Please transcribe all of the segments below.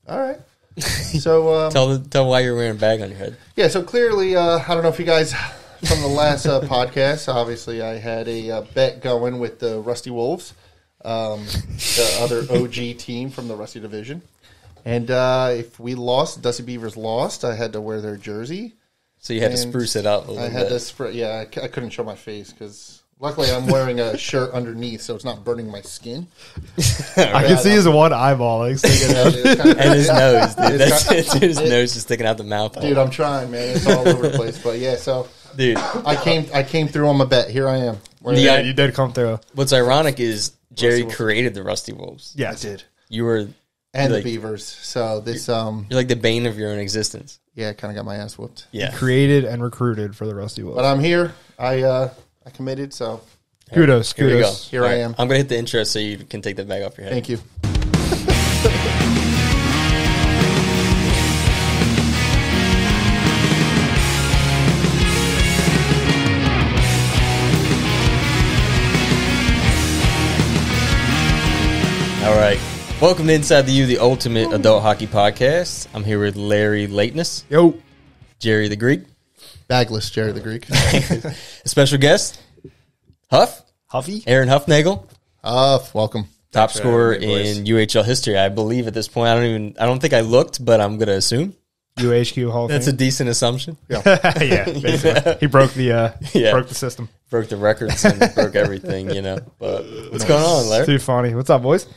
All right. So tell why you're wearing a bag on your head. Yeah, so clearly, I don't know if you guys from the last podcast, obviously I had a bet going with the Rusty Wolves, the other OG team from the Rusty Division. And if we lost, Dusty Beavers lost, I had to wear their jersey. So you had to spruce it up a little bit. I had to I couldn't show my face because luckily I'm wearing a shirt underneath, so it's not burning my skin. I can see his one eyeball like sticking out. And his nose, dude. That's it. His nose is sticking out the mouth. Dude, I'm trying, man. It's all over the place. But yeah, so dude, I came through on my bet. Here I am. Yeah, you did come through. What's ironic is Jerry created the Rusty Wolves. Yeah, I did. You were and the Beavers. So this you're like the bane of your own existence. Yeah, kind of got my ass whooped. Yeah, you created and recruited for the Rusty Wolves. But I'm here. I committed. So kudos. Here we go. Here I am. I'm gonna hit the intro so you can take that bag off your head. Thank you. All right. Welcome to Inside the U, the ultimate adult hockey podcast. I'm here with Larry Lateness. Yo. Jerry the Greek. Bagless Jerry the Greek. A special guest, Huffy. Aaron Huffnagle. Welcome. Top scorer in UAHL history, I believe at this point. I don't think I looked, but I'm going to assume. UAHQ Hall of That's a Fame. decent assumption. Yeah. Yeah, basically. He broke the broke the system. Broke the records and broke everything, you know. But what's going on, Larry? Too funny. What's up, boys?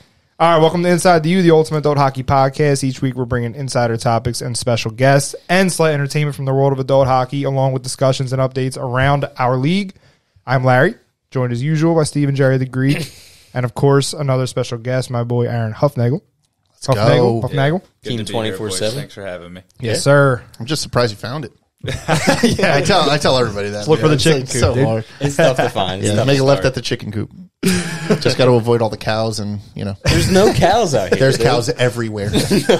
All right, welcome to Inside the U, the ultimate adult hockey podcast. Each week we're bringing insider topics and special guests and slight entertainment from the world of adult hockey, along with discussions and updates around our league. I'm Larry, joined as usual by Steve and Jerry the Greek, and of course another special guest, my boy Aaron Huffnagle. Let's go. Huffnagle. Team 24/7. Thanks for having me. Yes, sir. I'm just surprised you found it. Yeah, I tell everybody that. look for the It's chicken like coop, so dude. hard. It's tough to find. It's Yeah, tough make to a left start. at the chicken coop. Just got to avoid all the cows and, There's no cows out here. there's dude. cows everywhere. No,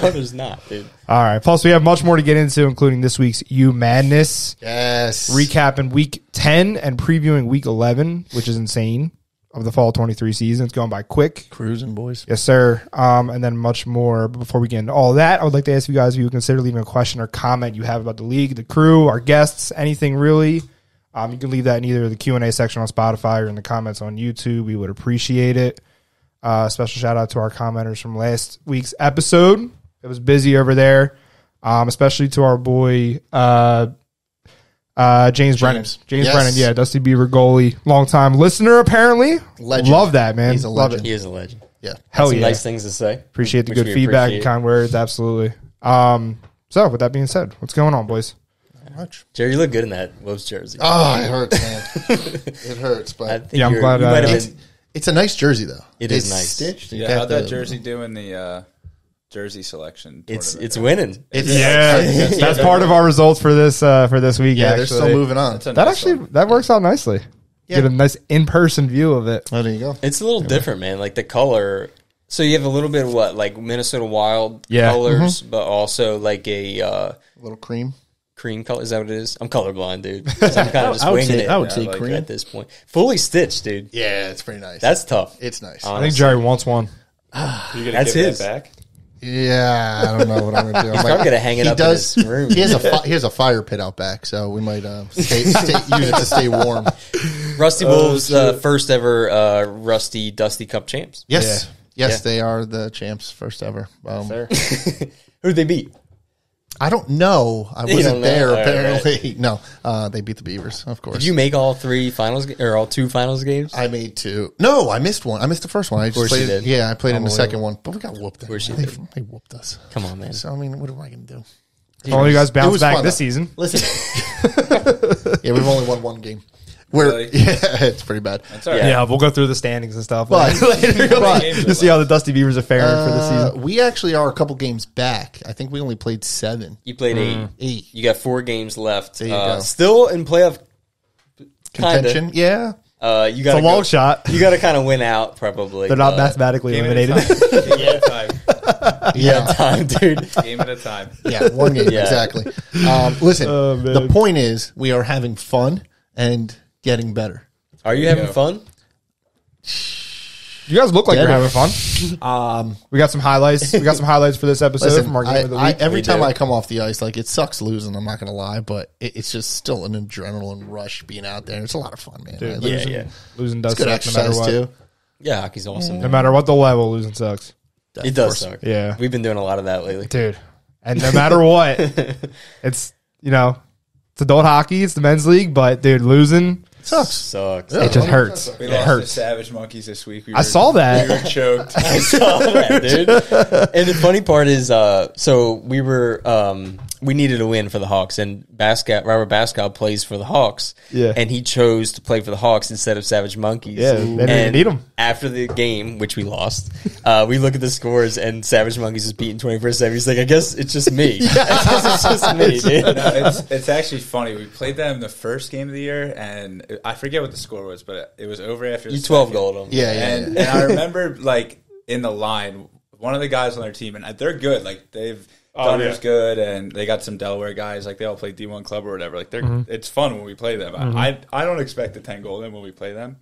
there's not, dude. All right. Plus, we have much more to get into, including this week's U Madness, Yes. recapping Week 10 and previewing Week 11, which is insane, of the Fall 23 season. It's going by quick. Cruising, boys. Yes, sir. And then much more. But before we get into all that, I would like to ask you guys if you would consider leaving a question or comment you have about the league, the crew, our guests, anything really. You can leave that in either the Q&A section on Spotify or in the comments on YouTube. We would appreciate it. Special shout out to our commenters from last week's episode. It was busy over there, especially to our boy James Brennan. James Yes. Brennan, yeah, Dusty Beaver goalie, long-time listener apparently. Legend. Love that, man. He's a Love legend. it. He is a legend. Yeah. Hell Some yeah. nice things to say. Appreciate the Which good we feedback and appreciate. kind words. Absolutely. So with that being said, what's going on, boys? Not much. Jerry, you look good in that Wolves jersey. Oh, it hurts, man. It hurts, I but think Yeah, I'm glad you I- might have it's, been. it's a nice jersey, though. It is It's nice. stitched. You Yeah, got how'd that the- jersey do in the jersey selection? It's tournament? winning. It's, That's part of our results for this week. Yeah, actually. they're still moving on. That's a That nice actually one. that works out nicely. Yeah. Get a nice in-person view of it. Oh, there you go. It's a little different, man. Like the color. So you have a little bit of like Minnesota Wild Yeah. colors, but also like a A little cream. cream color. Is that what it is? I'm colorblind, dude. So I'm kind of just I would winging say- it. I would say like cream. at this point. Fully stitched, dude. Yeah, it's pretty nice. That's tough. It's nice. I think Jerry wants one. You gonna That's give his. that back? Yeah, I don't know what I'm gonna do. He's probably gonna hang it up in his room. He has a fire pit out back, so we might use it to stay warm. Rusty Wolves, first ever Rusty Dusty Cup champs. Yes, yes, Yeah. they are the champs, first ever. Who'd they beat? I don't know. I You wasn't don't know? there. All right, Apparently, no. They beat the Beavers, of course. Did you make all three finals or all two finals games? I made two. No, I missed one. I missed the first one. I just course you played. did. Yeah, I played in the second one, but we got whooped. Of course you they, did. they whooped us. Come on, man. So I mean, what am I going to do? Well, you guys It bounce was back fun, this though. season. Listen, yeah, we've only won one game. Really? Yeah, it's pretty bad. That's all right. Yeah, we'll go through the standings and stuff But- later. but- to see how the Dusty Beavers are faring for the season. We actually are a couple games back. I think we only played 7, You played 8. 8 You got 4 games left. There you go. Still in playoff contention. Yeah, You got It's a long shot. You got to kind of win out, probably. They're not mathematically Game eliminated. at a time. Game at a time. yeah, time, dude. Game at a time. yeah. One game Yeah. exactly. Listen, Oh, man. the point is we are having fun and getting better. Are you having fun? You guys look like Yeah. you're having fun. We got some highlights. We got some highlights for this episode Listen, from our game of the week. every We time do. I come off the ice, like it sucks losing. I'm not gonna lie, but it's just still an adrenaline rush being out there. It's a lot of fun, man. Dude, Like, Yeah, Losing does It's good suck no matter exercise what. too. Yeah, hockey's awesome. No matter what the level, losing sucks. It does suck. Yeah. We've been doing a lot of that lately. Dude. And no matter what, it's, it's adult hockey, it's the men's league, but dude, losing, Sucks. Sucks. Yeah. it just hurts. We It lost hurts. to Savage Monkeys this week. I saw that. We were choked. I saw that, dude. And the funny part is, so we needed a win for the Hawks, and Robert Bascal plays for the Hawks. Yeah. And he chose to play for the Hawks instead of Savage Monkeys. Yeah, they didn't even And need 'em. After the game, which we lost, we look at the scores, and Savage Monkeys is beating 24-7. He's like, I guess it's just me. I guess it's just me, dude. No, it's actually funny. We played them the first game of the year, and I forget what the score was, but it was over after the You 12 second. goal them. Yeah, And I remember, like, in the line, one of the guys on their team, and they're good. Like, Thunder's good, and they got some Delaware guys. Like, they all play D1 Club or whatever. Like, it's fun when we play them. I don't expect a 10 goal in when we play them.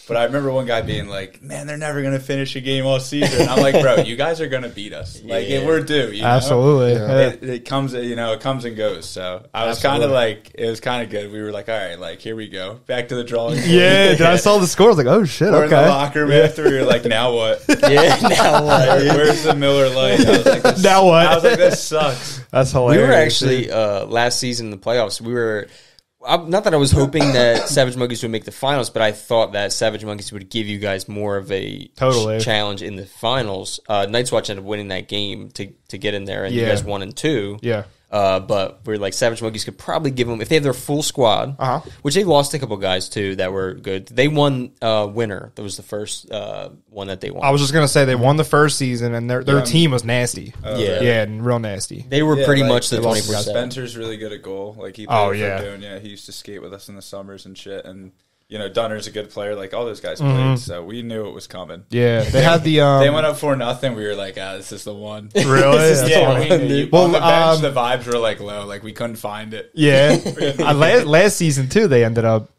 But I remember one guy being like, man, they're never going to finish a game all season. And I'm like, bro, you guys are going to beat us. Like, Yeah. we're due. You know? Absolutely. Yeah. It comes, it comes and goes. So I was kind of like, it was kind of good. We were like, all right, like, here we go. Back to the drawing board. Yeah, dude, I saw the score. I was like, oh shit, We're in the okay. locker room after. We were like, now what? Yeah, now what, dude? Where's the Miller Lite? I was like, this, Now what? I was like, this sucks. That's We hilarious. were actually last season in the playoffs. Not that I was hoping that Savage Monkeys would make the finals, but I thought that Savage Monkeys would give you guys more of a Totally. challenge in the finals. Night's Watch ended up winning that game to get in there, and you Yeah. guys 1-2. Yeah. But we're like, Savage Monkeys could probably give them, if they have their full squad, which they lost a couple guys too that were good. They won winner. That was the first one that they won. I was just gonna say they won the first season and their team was nasty. Yeah. and real nasty. They were Yeah, pretty like, much the they lost 20%. Spencer's really good at goal. Like he played Oh, for yeah. Doon. Yeah, he used to skate with us in the summers and shit. And Dunner's a good player. Like all those guys played, so we knew it was coming. Yeah, they had the They went up 4-0. We were like, this is the one. really. That's Yeah, funny. we knew. Well, On the bench, the vibes were like low. Like we couldn't find it. Yeah, last season too, they ended up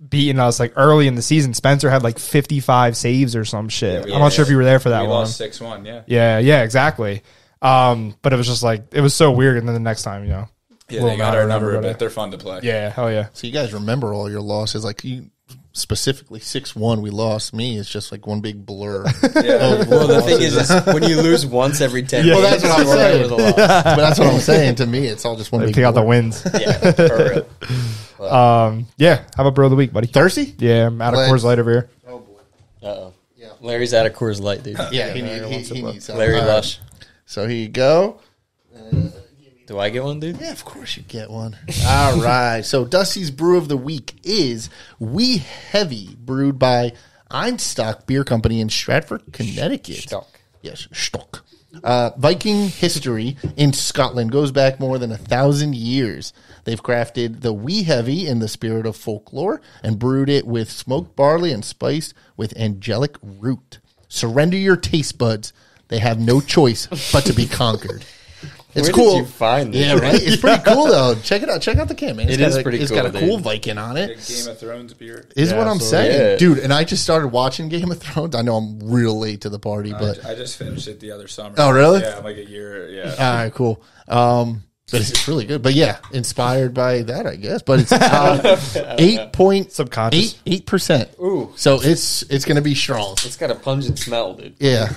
beating us like early in the season. Spencer had like 55 saves or some shit. we I'm not sure if you were there for that We one. lost 6-1. Yeah. Yeah, exactly. But it was just like it was so weird. And then the next time, Yeah, Will they got not our remember, number a but bit. They're fun to play. yeah, hell yeah. So you guys remember all your losses? Like you specifically 6-1, we lost. Me, it's just like one big blur. Yeah. Well, the thing is when you lose once every 10 Yeah. games, Well, that's what I'm you remember saying. the loss. But that's what I'm saying. To me, it's all just one They big pick out the blur. wins. Yeah, for real. Yeah, how about bro of the week, buddy? Thirsty? Yeah, I'm out of Let's- Coors Light over here. Oh boy. Uh-oh. Yeah. Larry's out of Coors Light, dude. Yeah, he needs some. Larry All right. Lush. So here you go. Do I get one, dude? Yeah, of course you get one. All right. So Dusty's brew of the week is Wee Heavy, brewed by Einstock Beer Company in Stratford, Connecticut. Stock. Yes, Stock. Viking history in Scotland goes back more than 1,000 years. They've crafted the Wee Heavy in the spirit of folklore and brewed it with smoked barley and spiced with angelic root. Surrender your taste buds. They have no choice but to be conquered. It's Where cool. did you find this? Yeah, right. It's pretty cool though. Check it out. Check out the can, man. It is pretty It's cool, got a cool dude. Viking on Big it. Game of Thrones beer. Is Yeah, what I'm absolutely. saying, Yeah. dude. And I just started watching Game of Thrones. I know I'm real late to the party, but I just finished it the other summer. Oh, really? Yeah, like a year. Yeah. all right, cool. But it's really good. But yeah, inspired by that, I guess. But it's 8.8%. Subconscious. 8%. Ooh. So it's going to be strong. It's got a pungent smell, dude. Yeah.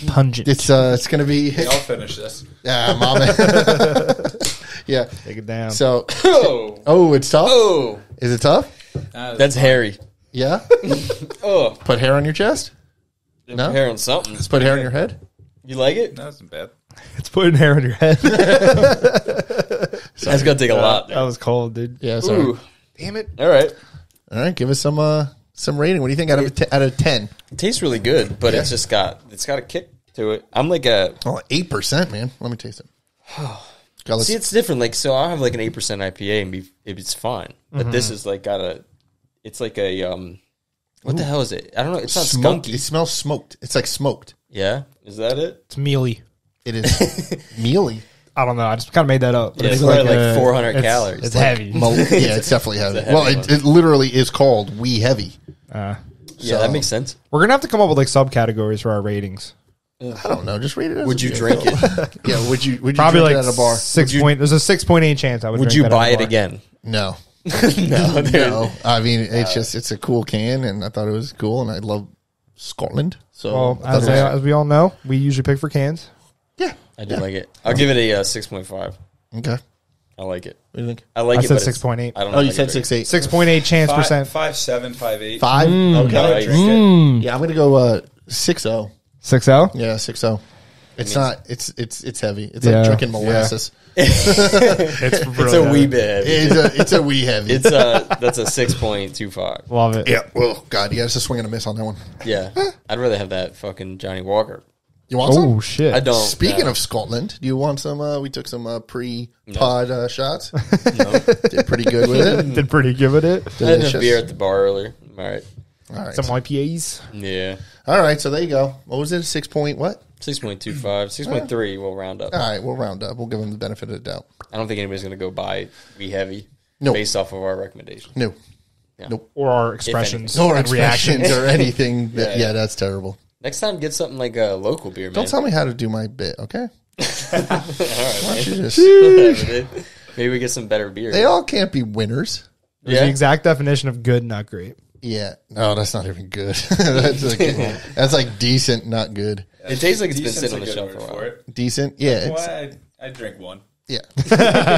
Pungent. It's going to be. I'll finish this. Yeah, mama. Yeah. Take it down. So. Oh. Oh, it's tough. Oh. Is it tough? That's hairy. Yeah. Oh. Put hair on your chest. No? Hair on something. Put hair on your head. You like it? That wasn't bad. It's putting hair on your head. That's going to take a lot. That was cold, dude. Yeah. Sorry. Ooh. Damn it. All right. All right. Give us some rating. What do you think out of 10? It tastes really good, but Yeah. it's got a kick to it. I'm like a Oh, 8%, man. Let me taste it. God, let's- see. It's different. Like so, I'll have like an 8% IPA and it's fine. But this is like it's like a what the hell is it? I don't know. It's not smoked. skunky. It smells smoked. It's like smoked. Yeah, is that it? It's mealy. It is mealy. I don't know. I just kind of made that up. But Yeah, it's like, probably like 400 it's- calories. It's Like, heavy. Yeah, it's definitely heavy. It's a heavy Well, one. it literally is called Wee Heavy. Yeah, that makes sense. We're going to have to come up with like subcategories for our ratings. I don't know. Just read it. As Would you drink it? Yeah. Would you Probably drink like it at a bar? There's a 6.8 chance I would. Would drink you that at buy a it bar. again? No. No, dude. No. I mean, it's a cool can, and I thought it was cool, and I love Scotland. So, Well, as we all know, we usually pick for cans. yeah. I do like it. I'll give it a 6.5. Okay. I like it. What do you think? I like I it. said but it's- 6.8. I don't know. Oh, if you I said can drink 6.8. 6.8 chance percent. 5.7, 5.8. 5? Okay. Nice. Drink it. Yeah, I'm gonna go 6-0. 6-0? Yeah, 6-0. It's not. It's heavy. It's Yeah. like drinking molasses. It's a wee bit. It's a wee heavy. It's that's a 6.25. Love it. Yeah. Well, God, you got to swing and a miss on that one. Yeah, I'd rather have that fucking Johnny Walker. You want Oh, some? shit. I don't. Speaking no. of Scotland, do you want some? We took some pre-pod shots. No. Did pretty good with it. Did pretty good with it. I had enough Delicious. beer at the bar earlier. All right. All right. Some IPAs. Yeah. All right. So there you go. What was it? 6 point what? 6.25, 6.3. We'll round up. All right. We'll round up. We'll give them the benefit of the doubt. I don't think anybody's going to go buy Wee Heavy No. based off of our recommendation. No. Yeah. Nope. Or our expressions. No and reactions reactions. or anything. Yeah, that's terrible. Next time, get something like a local beer, man. Don't tell me how to do my bit, okay? All right, Why don't you just- Whatever, dude. Maybe we get some better beer. They all can't be winners. There's the exact definition of good, not great. Yeah. No, that's not even good. that's like decent, not good. It tastes like it's been Decent's sitting on a the good shelf word for a for while. it. Decent. Yeah. Well, It's, I drink one. yeah.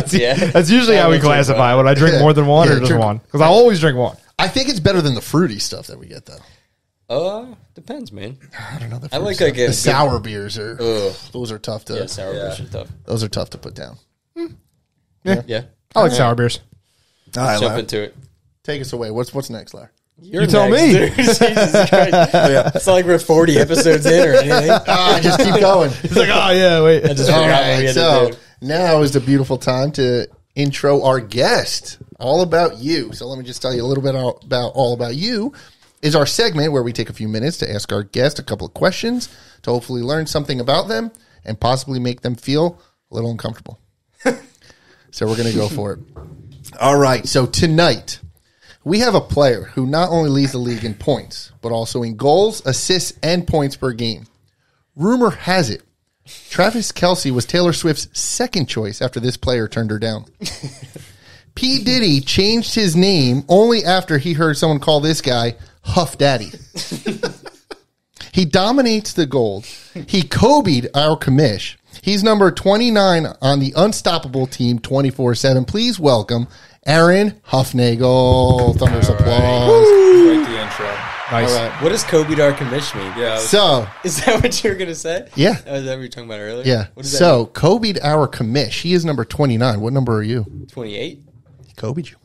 Yeah. That's usually how we classify. Would I drink more than one or just drink- one? Because I always drink one. I think it's better than the fruity stuff that we get, though. Depends, man. I don't know. The I like fruity a stuff. The good- sour beers are. Ugh. Those are tough to. Yeah, sour beers are tough. Those are tough to put down. Yeah. I like sour beers. All right, Jump Larry. into it. Take us away. What's next, Larry? You're tell next, me. dude. Jesus Christ. It's not like we're 40 episodes in or anything. Just keep going. He's like, oh, yeah, wait. I just All forgot what we right. had So to do. now is the beautiful time to intro our guest. All about you. So let me just tell you a little bit about all about you. Is our segment where we take a few minutes to ask our guest a couple of questions to hopefully learn something about them and possibly make them feel a little uncomfortable. So we're going to go for it. All right. So tonight we have a player who not only leads the league in points, but also in goals, assists, and points per game. Rumor has it, Travis Kelce was Taylor Swift's second choice after this player turned her down. P. Diddy changed his name only after he heard someone call this guy Huff Daddy. He dominates the gold. He Kobe'd our commish. He's number 29 on the unstoppable team 24/7. Please welcome Aaron Huffnagle. Thunderous applause. Right the intro. Nice. All right. What does Kobe to our commish mean? Yeah. So, Is that what you were going to say? yeah. Oh, is that what you were talking about earlier? Yeah. What does that So, Kobe'd our commish. He is number 29. What number are you? mean? 28? He Kobe'd you.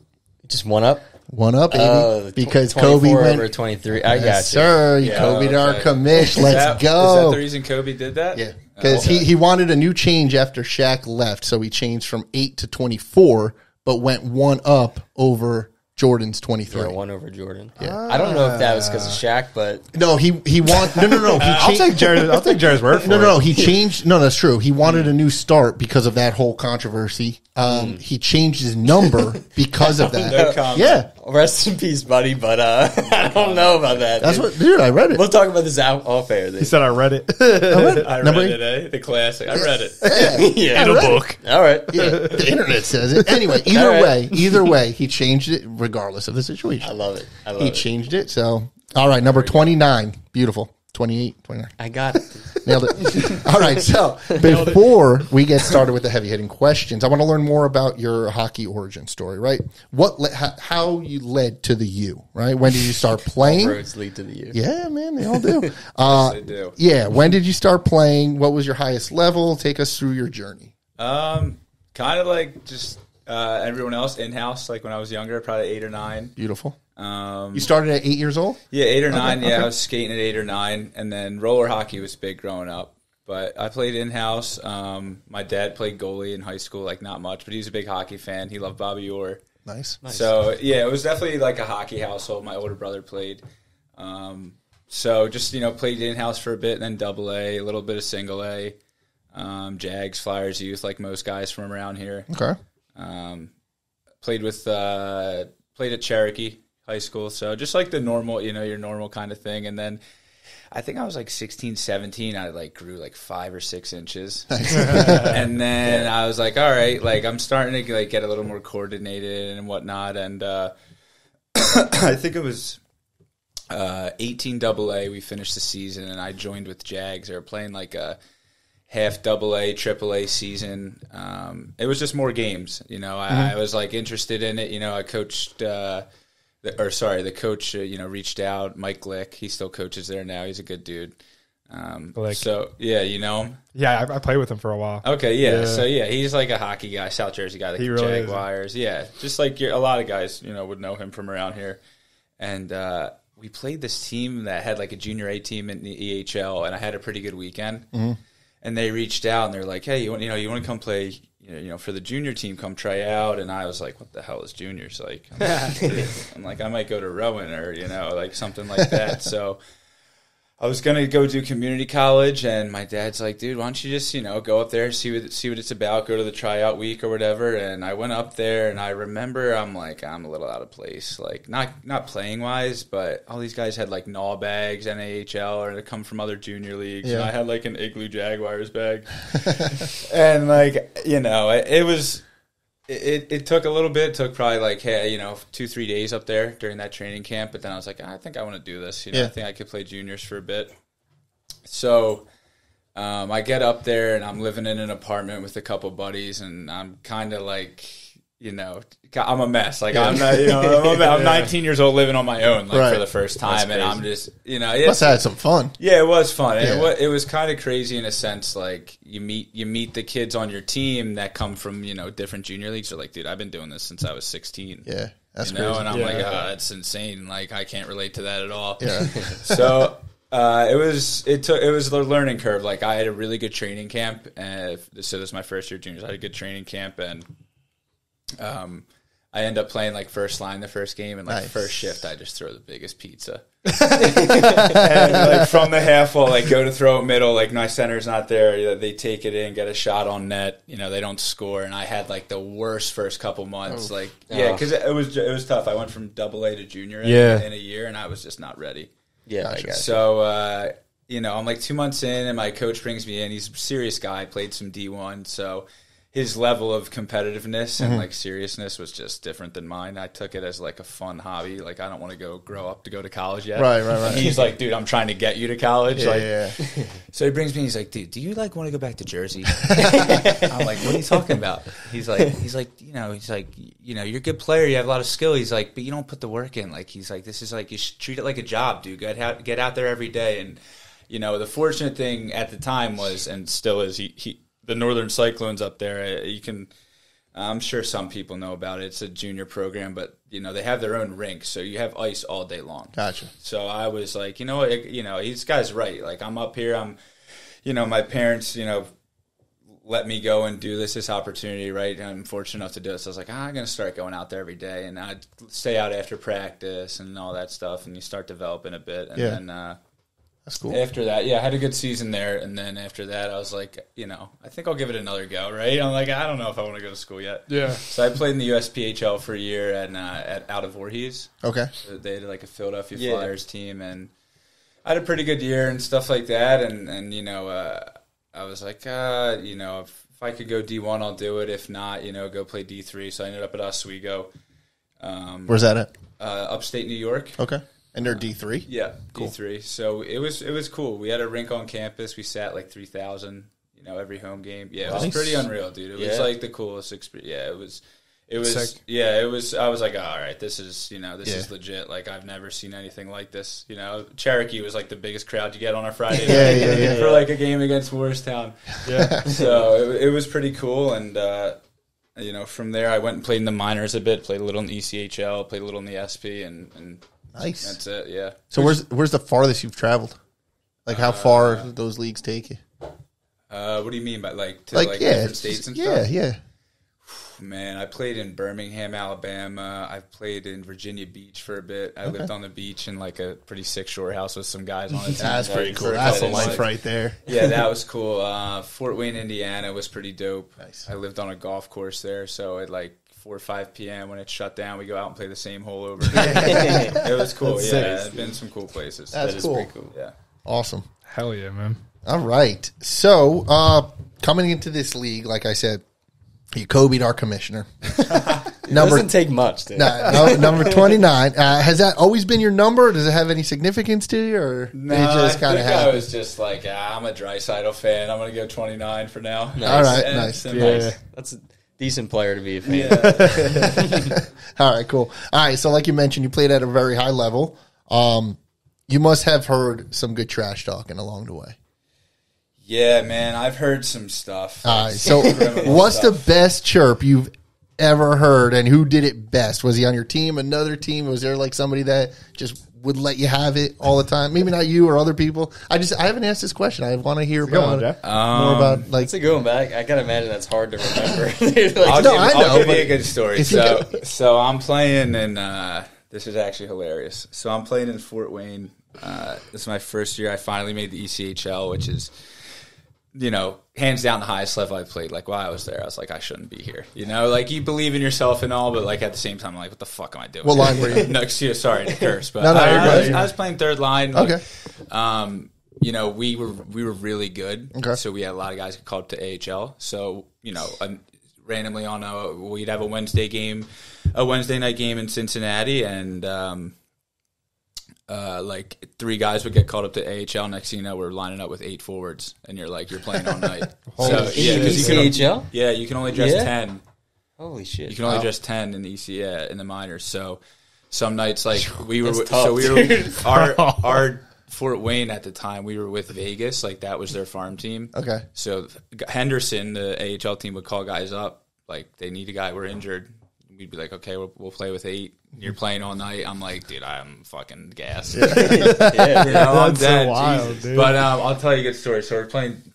Just one up? One up, baby. Oh, because 24 Kobe went. over 23. I got you. Yes, sir. You Yeah, Kobe'd our okay. commish. Let's Is that go. the reason Kobe did that? Yeah, because Okay. he wanted a new change after Shaq left, so he changed from 8 to 24, but went one up over Jordan's 23. Yeah, one over Jordan. Yeah. I don't know if that was because of Shaq, but No, he want no. He I'll take Jared's word for it. No. He changed. No, that's true. He wanted a new start because of that whole controversy. He changed his number because of that. No comment. Yeah, rest in peace, buddy. But I don't know about that. that's dude. what, dude. I read it. We'll talk about this off air. He said I read it. I read Number it, The classic. I read it. yeah, In a book. All right. Yeah, the internet says it. Anyway, All right. either way, he changed it regardless of the situation. I love it. I love He it. changed it. So, all right, number 29. Beautiful. 28, 29. I got it. Nailed it. All right. So, before we get started with the heavy hitting questions, I want to learn more about your hockey origin story, right? How you led to the U, right? When did you start playing? Roads lead to the U. Yeah, man, they all do. They do. Yeah. When did you start playing? What was your highest level? Take us through your journey. Kind of like just everyone else in house. Like when I was younger, probably 8 or 9. Beautiful. You started at 8 years old? Yeah, 8 or 9. okay. I was skating at 8 or 9, and then roller hockey was big growing up. But I played in house. My dad played goalie in high school, like not much, but he was a big hockey fan. He loved Bobby Orr. Nice. So yeah, it was definitely like a hockey household. My older brother played. So just played in house for a bit, and then double A, a little bit of single A, Jags, Flyers, youth, like most guys from around here. Okay. Played at Cherokee high school. So just like the normal, your normal kind of thing. And then I think I was like 16, 17. I like grew like 5 or 6 inches. And then I was like, all right, like I'm starting to like get a little more coordinated and whatnot. And I think it was 18 AA. We finished the season and I joined with Jags. They were playing like a half AA, AAA season. It was just more games. I was like interested in it. I coached the coach, reached out, Mike Glick. He still coaches there now. He's a good dude. So, yeah, you know him? Yeah, I played with him for a while. Okay, yeah. So, yeah, he's like a hockey guy, South Jersey guy, like the really Jaguars. Yeah, just like a lot of guys, would know him from around here. And we played this team that had like a junior A team in the EHL, and I had a pretty good weekend. Mm-hmm. And they reached out, and they're like, hey, you want to come play for the junior team, come try out. And I was like, what the hell is juniors? Like, I'm like, I might go to Rowan or, like something like that. So I was going to go do community college, and my dad's like, dude, why don't you just, go up there, see what it's about, go to the tryout week or whatever. And I went up there, and I remember I'm like, I'm a little out of place. Like, not playing-wise, but all these guys had, like, Gnaw bags, NAHL, or they come from other junior leagues. Yeah. And I had, like, an Igloo Jaguars bag. And, like, it was... It took a little bit. It took probably like, 2-3 days up there during that training camp. But then I was like, I think I want to do this. I think I could play juniors for a bit. So I get up there and I'm living in an apartment with a couple buddies, and I'm kind of like, I'm a mess. Like I'm not, I'm 19 years old living on my own, like for the first time, and I'm just, must have had some fun. Yeah, it was fun. Yeah. And it was kind of crazy in a sense. Like you meet the kids on your team that come from different junior leagues. They're like, dude, I've been doing this since I was 16. Yeah, that's crazy. And I'm like, that's insane. Like I can't relate to that at all. Yeah. So. It was the learning curve. Like I had a really good training camp, so this is my first year juniors. I had a good training camp, and I end up playing like first line the first game, and like first shift I just throw the biggest pizza. And like from the half wall, like go to throw it middle, like my center's not there. They take it in, get a shot on net. They don't score, and I had like the worst first couple months. Because it was tough. I went from AA to junior in a year, and I was just not ready. Yeah, gotcha. I got so I'm like 2 months in, and my coach brings me in. He's a serious guy, played some D1, so his level of competitiveness and like seriousness was just different than mine. I took it as like a fun hobby. Like I don't want to grow up to go to college yet. Right. And he's like, dude, I'm trying to get you to college. Yeah. So he brings me. He's like, dude, do you like want to go back to Jersey? I'm like, what are you talking about? He's like, you're a good player. You have a lot of skill. He's like, but you don't put the work in. Like he's like, this is like you should treat it like a job, dude. Get out there every day. And the fortunate thing at the time was, and still is, the Northern Cyclones up there, I'm sure some people know about it. It's a junior program, but, they have their own rink, so you have ice all day long. Gotcha. So I was like, this guy's right. Like, I'm up here, my parents, let me go and do this opportunity, right? And I'm fortunate enough to do it. So I was like, I'm going to start going out there every day, and I'd stay out after practice and all that stuff, and you start developing a bit. And then that's cool. After that, I had a good season there, and then after that, I was like, I think I'll give it another go, right? I'm like, I don't know if I want to go to school yet. Yeah. So I played in the USPHL for a year out of Voorhees. Okay. So they had like a Philadelphia Flyers team, and I had a pretty good year and stuff like that, and I was like, if I could go D1, I'll do it. If not, go play D3. So I ended up at Oswego. Where's that at? Upstate New York. Okay. And they're D3? Yeah, cool. D3. So it was cool. We had a rink on campus. We sat like 3,000, every home game. Yeah, it was pretty unreal, dude. It was like the coolest experience. Yeah, it was. Sick. Yeah, it was. I was like, oh, all right, this is, is legit. Like, I've never seen anything like this. Cherokee was like the biggest crowd you get on a Friday night for like a game against Morristown. Yeah. So it was pretty cool, and from there I went and played in the minors a bit. Played a little in the ECHL. Played a little in the SP, and nice. That's it. Yeah. So where's the farthest you've traveled? Like how far those leagues take you? What do you mean by like different states and stuff? Yeah. Man, I played in Birmingham, Alabama. I've played in Virginia Beach for a bit. I lived on the beach in like a pretty sick shore house with some guys on it. That's pretty cool. That's a life right there. Yeah, that was cool. Fort Wayne, Indiana was pretty dope. Nice. I lived on a golf course there, so at like 4 or 5 p.m. when it shut down, we go out and play the same hole over again. It was cool. That's yeah, sick. I've been some cool places. That's cool. pretty cool. Yeah. Awesome. Hell yeah, man. All right. So, coming into this league, like I said, you Kobe'd our commissioner. It doesn't take much, dude. Number 29. Has that always been your number? Does it have any significance to you? Or No, it just kind of I happened? was just like, I'm a Draisaitl fan. I'm going to go 29 for now. Nice. All right, And nice. it's Yeah. That's a decent player to be a fan. Yeah. All right, cool. All right, so like you mentioned, you played at a very high level. You must have heard some good trash talking along the way. Yeah, man, I've heard some stuff. All right, so Criminal what's stuff. the best chirp you've ever heard, and who did it best? Was he on your team, another team? Was there like somebody that just would let you have it all the time? Maybe not you or other people. I haven't asked this question. I want to hear about Jeff. more about like. It's a good one, but I gotta imagine that's hard to remember. I'll give but you a good story. if you So I'm playing in, this is actually hilarious. So I'm playing in Fort Wayne. This is my first year. I finally made the ECHL, which is, hands down the highest level I played. Like while I was there, I was like, I shouldn't be here. Like you believe in yourself and all, but like at the same time, I'm like, what the fuck am I doing? What line were you? No, excuse, sorry to curse, but No, you're good. I was playing third line. Okay. We were really good. Okay. So we had a lot of guys get called up to AHL. So randomly we'd have a Wednesday night game in Cincinnati, and like 3 guys would get called up to AHL. Next thing you know, we're lining up with 8 forwards, and you're playing all night. So yeah, because ECHL? you can only dress Yeah. 10. Holy shit! You can only dress 10 in the in the minors. So some nights we were That's tough, so we were dude. our Fort Wayne at the time, we were with Vegas, like that was their farm team. Okay. So Henderson, the AHL team, would call guys up, like they need a guy, we're injured. We'd be like, okay, we'll play with 8. You're playing all night. I'm like, dude, I'm fucking gassed. I'm That's so dead. wild, Jesus. dude. But I'll tell you a good story. So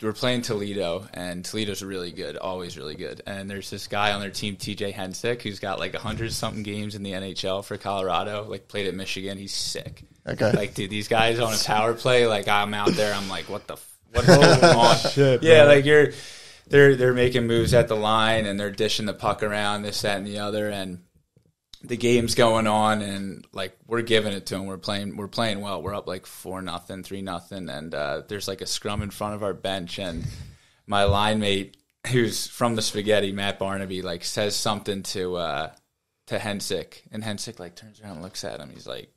we're playing Toledo, and Toledo's really good, always really good. And there's this guy on their team, TJ Hensick, who's got like 100-something games in the NHL for Colorado. Like played at Michigan. He's sick. Okay. Like, dude, these guys on a power play. Like I'm out there. I'm like, what's going on? Shit, Yeah, man. like they're making moves at the line, and they're dishing the puck around, this, that, and the other, and the game's going on, and like we're giving it to them. We're playing well. We're up like 4-0, 3-0, and there's like a scrum in front of our bench, and my line mate, who's from the Spaghetti, Matt Barnaby, like says something to Hensick, and Hensick like turns around and looks at him. He's like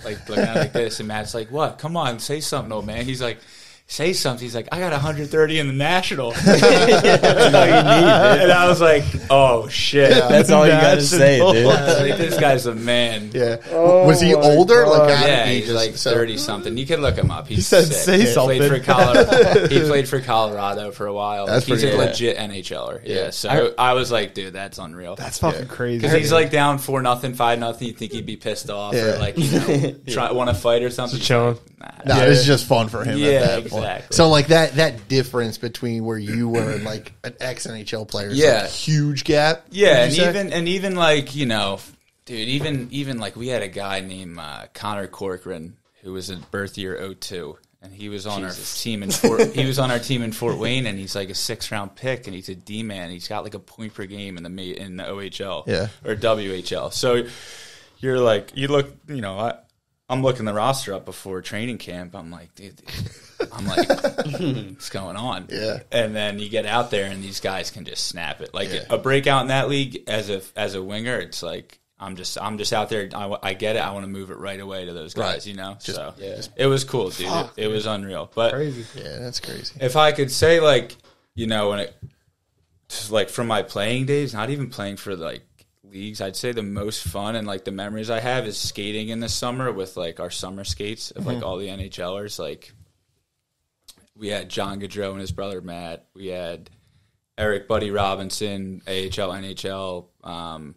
looking at it like this, and Matt's like, "What? Come on, say something, old man." He's like, say something. He's like, I got 130 in the national. That's all you need, and I was like, oh shit. That's all you gotta say, dude. Like, this guy's a man. Yeah. Was he older? God. Like Yeah, he he's just- like so- 30-something. You can look him up. He's said, sick. "Say He something." Played for Colorado. He played for Colorado for a while. That's He's pretty a cool. legit NHLer. Yeah. So I was like, dude, that's unreal. That's fucking crazy. Because he's like down 4-0, 5-0. You think he'd be pissed off Yeah. or like want to fight or something? Just chilling. He's like, No, Yeah. it was just fun for him. Yeah, at that point. exactly. So like that difference between where you were and like an ex NHL player, is Yeah. like a huge gap. Yeah, would you say? and even like dude, even like we had a guy named Connor Corcoran who was in birth year 02, and he was on our team in Fort Wayne, and he's like a 6th-round pick, and he's a D-man. He's got like a point per game in the OHL or WHL. So you're like, you look, I'm looking the roster up before training camp. I'm like, dude, what's going on? Yeah. And then you get out there, and these guys can just snap it. Like a breakout in that league as a winger, it's like I'm just out there. I get it. I want to move it right away to those guys. Right. It was cool, dude. It was unreal. But Crazy. Yeah, that's crazy. if I could say, like, when it, like, from my playing days, not even playing for like leagues, I'd say the most fun and like the memories I have is skating in the summer with like our summer skates of like all the NHLers. Like, we had John Gaudreau and his brother Matt. We had Eric Buddy Robinson, AHL, NHL.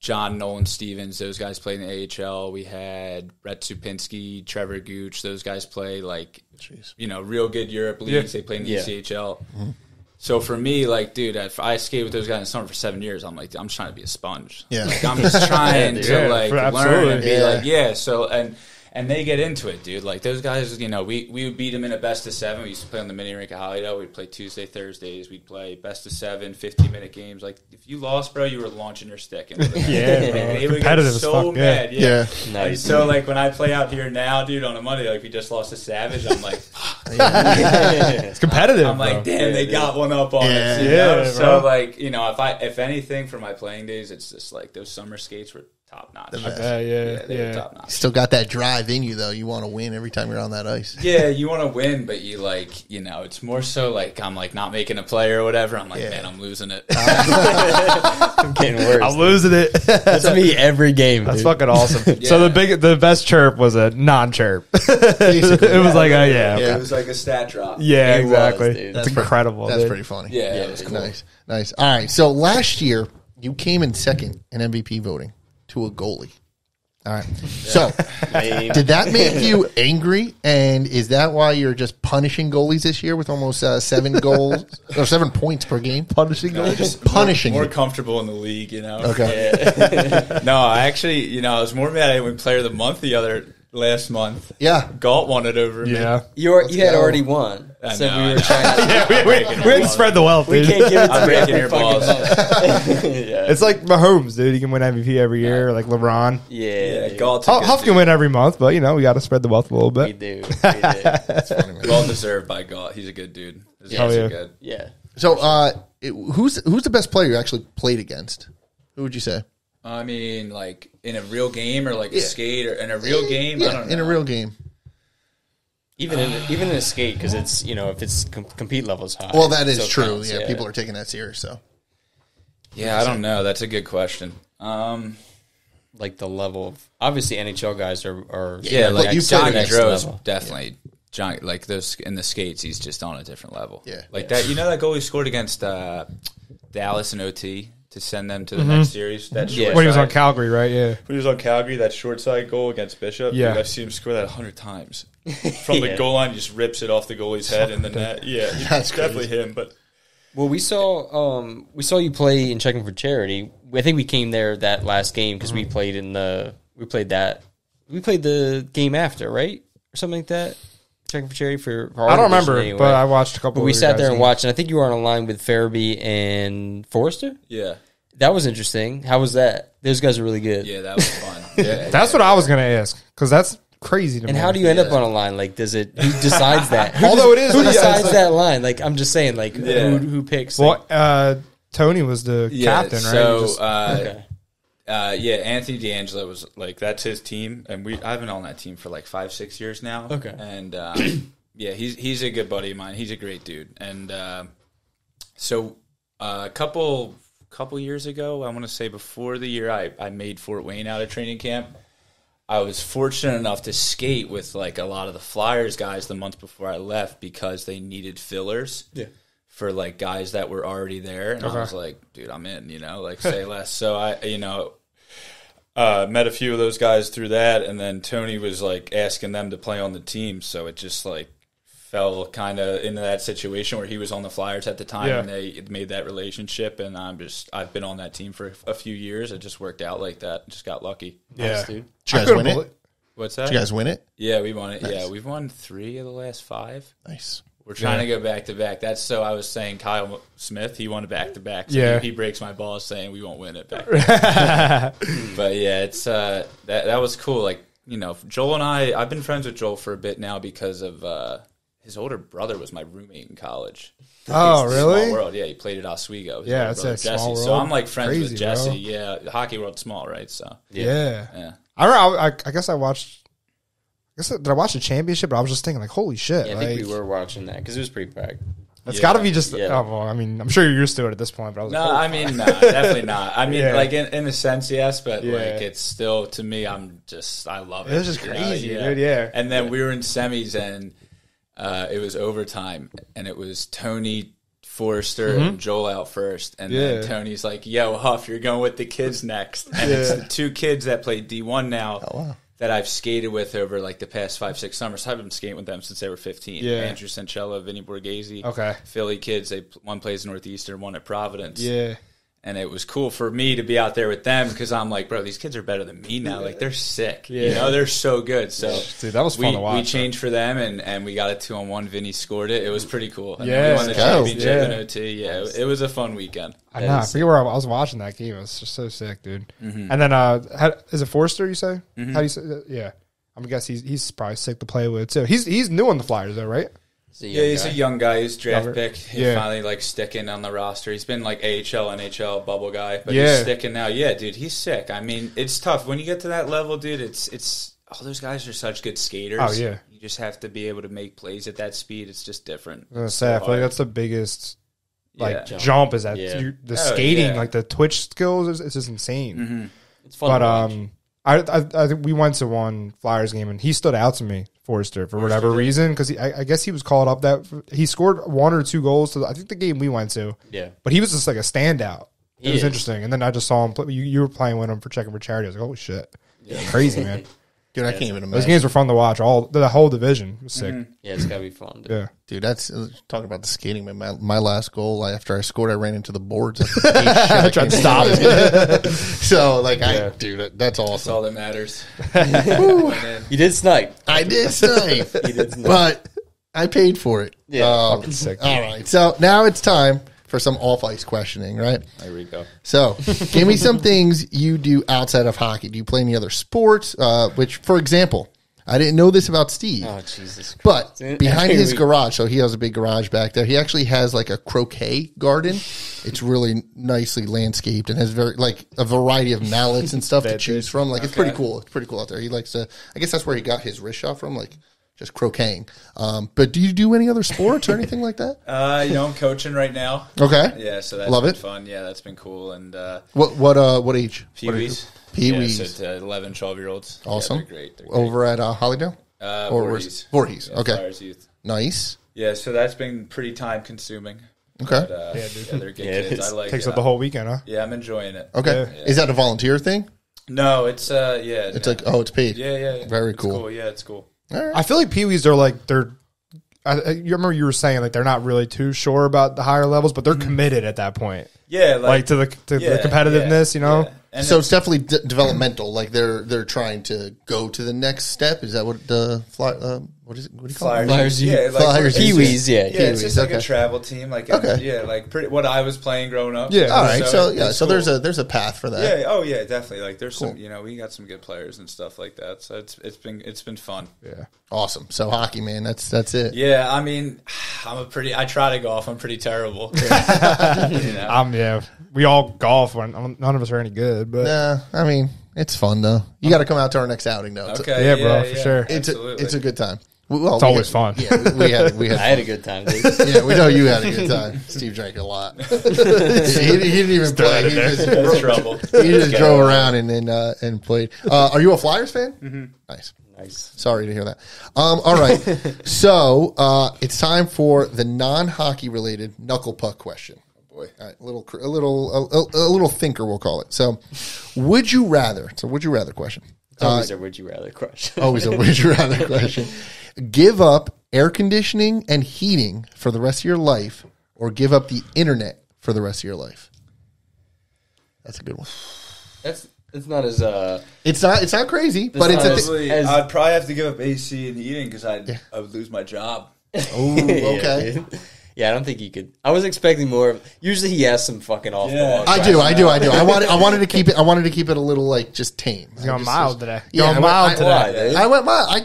John Nolan Stevens, those guys played in the AHL. We had Brett Supinski, Trevor Gooch. Those guys play like, real good Europe leagues. They play in the ECHL. So for me, like, dude, if I skated with those guys in the summer for 7 years, I'm like, I'm just trying to be a sponge. Yeah. Like, I'm just trying to like learn and be like, So and they get into it, dude. Like those guys, we would beat them in a best of 7. We used to play on the mini rink at Hollydale. We'd play Tuesday, Thursdays. We'd play best of 7, 50-minute games. Like if you lost, bro, you were launching your stick. Into the they would get so mad. Yeah. Nice. So like when I play out here now, dude, on a Monday, like we just lost to Savage, I'm like, it's competitive. I'm like, damn, they got one up on us. Yeah, so like, if anything from my playing days, it's just like those summer skates were top notch. They were top notch. Still got that drive in you though. You want to win every time you're on that ice. Yeah, you want to win, but you it's more so like I'm like not making a play or whatever. I'm like, man, I'm losing it. I'm getting worse. I'm losing it. That's me every game. That's dude. fucking awesome. So the best chirp was a non-chirp. It was like, it was like a stat drop. Yeah, exactly. Was, that's incredible. That's pretty funny. Yeah, it was cool. Nice. All right. So last year you came in second in MVP voting to a goalie. All right. So, did that make you angry? And is that why you're just punishing goalies this year with almost 7 goals or 7 points per game? Punishing goalies? Just punishing. More comfortable in the league, Okay. Yeah. No, I actually, I was more mad I went Player of the Month last month. Yeah. Galt won it over me. Yeah. You had already won. So we were trying to... we had to spread the wealth, dude. We can't give it to I'm breaking your balls. It's like Mahomes, dude. He can win MVP every year, like LeBron. Yeah. Galt. Huff can win every month, but, we got to spread the wealth a little bit. We do. That's funny, man. Well deserved by Galt. He's a good dude. His Yeah. guys are good. Yeah. So, who's the best player you actually played against? Who would you say? I mean, like in a real game or like a skate or in a real game? Yeah, I don't know. in a real game. Even in a skate, because it's, if it's compete levels high. Well, that is so true. counts, Yeah, people are taking that serious, so. Yeah, I don't know. That's a good question. Like the level of, obviously NHL guys are like you John played Gaudreau is level. definitely John. Like those in the skates, he's just on a different level. Yeah. Like that. That goal he scored against Dallas in OT to send them to the next series. That short When he was side- on Calgary, right? Yeah. When he was on Calgary, that short side goal against Bishop. Yeah. Dude, I've seen him score that 100 times. From the goal line, he just rips it off the goalie's head in the net. Yeah, That's definitely him. But Well, we saw you play in Checking for Charity. I think we came there that last game because we played the game after, right? Or something like that. Checking for Charity for I don't remember, anyway. but I watched a couple But of we your sat guys' there and games. watched, and I think you were on a line with Farabee and Forrester. yeah, That was interesting. How was that? Those guys are really good. yeah, that was fun. Yeah, That's what I was going to ask, because that's crazy to me. And how do you end up on a line? Like, who decides that? Who Although it is, who yeah, decides it's that line? Like, I'm just saying, like, who picks? Well, Tony was the captain, right? So, He just- Okay. Anthony D'Angelo was like, that's his team, and I've been on that team for like 5-6 years now. Okay. And yeah, he's a good buddy of mine. He's a great dude. And so a couple years ago, I want to say before the year I made Fort Wayne out of training camp, I was fortunate enough to skate with like a lot of the Flyers guys the month before I left because they needed fillers. Yeah. For like guys that were already there, and I was like, "Dude, I'm in." Like say less. So I, met a few of those guys through that, and then Tony was like asking them to play on the team. So it just like fell kind of into that situation where he was on the Flyers at the time, and they made that relationship. And I've been on that team for a few years. It just worked out like that. Just got lucky. yeah. Nice, dude. Did you guys win it? What's that? Did you guys win it? Yeah, we won it. Nice. Yeah, we've won 3 of the last 5. Nice. We're trying to go back to back. That's so I was saying Kyle Smith, he won it back to back. So Yeah. he breaks my balls saying we won't win it back to back. But yeah, it's that was cool. Like, Joel and I've been friends with Joel for a bit now because of his older brother was my roommate in college. Oh, He's really? Small world. Yeah, he played at Oswego. His Yeah, older it's brother, a small Jesse. world. So I'm like friends Crazy, with Jesse. bro. Yeah, the hockey world's small, right? So Yeah. yeah. I guess I watched. Did I watch the championship? But I was just thinking, like, holy shit! Yeah, I like, think we were watching that because it was pretty packed. It's got to be just. Yeah. Oh, well, I mean, I'm sure you're used to it at this point. But I was No, like, I mean, no, definitely not. I mean, Yeah. like in a sense, yes, but Yeah. like it's still to me. I love it. It was just you know? crazy, dude, yeah. And then we were in semis, and it was overtime, and it was Tony, Forrester, and Joel out first, and then Tony's like, "Yo, Huff, you're going with the kids next," and it's the 2 kids that play D1 now. Oh, wow. that I've skated with over like the past 5-6 summers. I've been skating with them since they were 15. Yeah. Andrew Sanchella, Vinny Borghese. Okay. Philly kids. One plays Northeastern, one at Providence. Yeah. And it was cool for me to be out there with them because I'm like, bro, these kids are better than me now. Like, they're sick. You know, they're so good. So, dude, that was fun to watch. We changed for them, and we got a 2-on-1. Vinny scored it. It was pretty cool. And Yeah. we won the championship in Yeah. OT. Yeah, it was a fun weekend. I know. I forget where I was watching that game. It was just so sick, dude. Mm-hmm. And then, is it Forster, you say? Mm-hmm. How do you say that? Yeah. I'm guessing he's probably sick to play with, too. He's new on the Flyers, though, right? He's a young guy. He's draft pick. He's Yeah. finally like sticking on the roster. He's been like AHL, NHL bubble guy, but Yeah. he's sticking now. Yeah, dude, he's sick. I mean, it's tough when you get to that level, dude. It's all those guys are such good skaters. Oh, yeah. You just have to be able to make plays at that speed. It's just different. I was gonna say, I feel like that's the biggest Yeah. jump is that Yeah. the skating, yeah. like the twitch skills, it's just insane. Mm-hmm. It's fun. But to watch. I think we went to one Flyers game and he stood out to me, Forster, for whatever reason, because I guess he was called up that he scored 1 or 2 goals to I think the game we went to. Yeah. But he was just like a standout. It He was is. interesting, and then I just saw him play. You were playing with him for checking for charity. I was like, holy shit, crazy man. Dude, I can't even Those imagine. games were fun to watch. The whole division was sick. Yeah, it's gotta be fun. Dude. Yeah. Dude, that's talking about the skating, man. My last goal, after I scored, I ran into the boards. I tried to stop it. So, like, dude, that's That's awesome. all that matters. You did snipe. I did snipe, did snipe. but I paid for it. Yeah. Fucking sick. All right, so now it's time for some off-ice questioning, right? There we go. So, give me some things you do outside of hockey. Do you play any other sports? Which, for example, I didn't know this about Steve. Oh Jesus! But Christ. behind Every his week. garage, so he has a big garage back there. He actually has like a croquet garden. It's really nicely landscaped and has a variety of mallets and stuff to choose from. Like, it's pretty cool. It's pretty cool out there. He likes to. I guess that's where he got his wrist shot from. Like, just croqueting. But do you do any other sports or anything like that? I'm coaching right now. Okay. Yeah, so that's Love been it. fun. Yeah, that's been cool. And What age? Pee-wees. Pee-wees. Yeah, so to 11, 12-year-olds. Awesome. Yeah, they're great. Over at Hollydale? Voorhees. Voorhees. Yeah, Okay. Flyers Youth. Nice. Yeah, so that's been pretty time consuming. Okay. But, they're good Yeah, it kids. is. I like Takes it. up the whole weekend, huh? Yeah, I'm enjoying it. Okay. Yeah. Is that a volunteer thing? No, it's It's like, it's paid. yeah. Very It's cool. Yeah, it's cool. All right. I feel like Pee-wees are like you remember you were saying like they're not really too sure about the higher levels, but they're committed at that point, Yeah, like to the competitiveness, you know. Yeah. And So it's definitely developmental. Like they're trying to go to the next step. Is that what the what is it? What do you call it? Flyers Youth. Yeah, like Flyers it's Youth. Pee-wees, yeah. Yeah, it's just like okay. a travel team. Like Okay. yeah, like what I was playing growing up. Yeah. All right. So it's so cool. there's a path for that. Yeah. Oh yeah, definitely. Like there's some, we got some good players and stuff like that. So it's been fun. Yeah. Awesome. So hockey, man. That's it. Yeah, I mean, I try to golf. I'm pretty terrible. You know? Yeah. We all golf. None of us are any good, but Nah, I mean, it's fun though. You got to come out to our next outing though. Okay. Yeah, bro, for sure. It's a good time. Well, it's always fun. Yeah, we had I had a good time, dude. Yeah, we know you had a good time. Steve drank a lot. he didn't even play. He just, That's trouble. he just drove around and played. Are you a Flyers fan? Mm-hmm. Nice. Sorry to hear that. All right. So it's time for the non-hockey related knuckle puck question. Oh boy, all right, a little thinker, we'll call it. So, would you rather? It's a would you rather question. It's always a would you rather question. Always a would you rather question. Give up air conditioning and heating for the rest of your life, or give up the internet for the rest of your life? That's a good one. It's not as It's not crazy, but it's Honestly, as- I'd probably have to give up AC and heating because I would lose my job. oh, okay. Yeah, yeah, I don't think you could. I was expecting more. Usually, he has some fucking off. Yeah. I do. I wanted to keep it. I wanted to keep it a little like just tame. He's going mild today. Yeah, Going mild Why, today. dude? I went mild.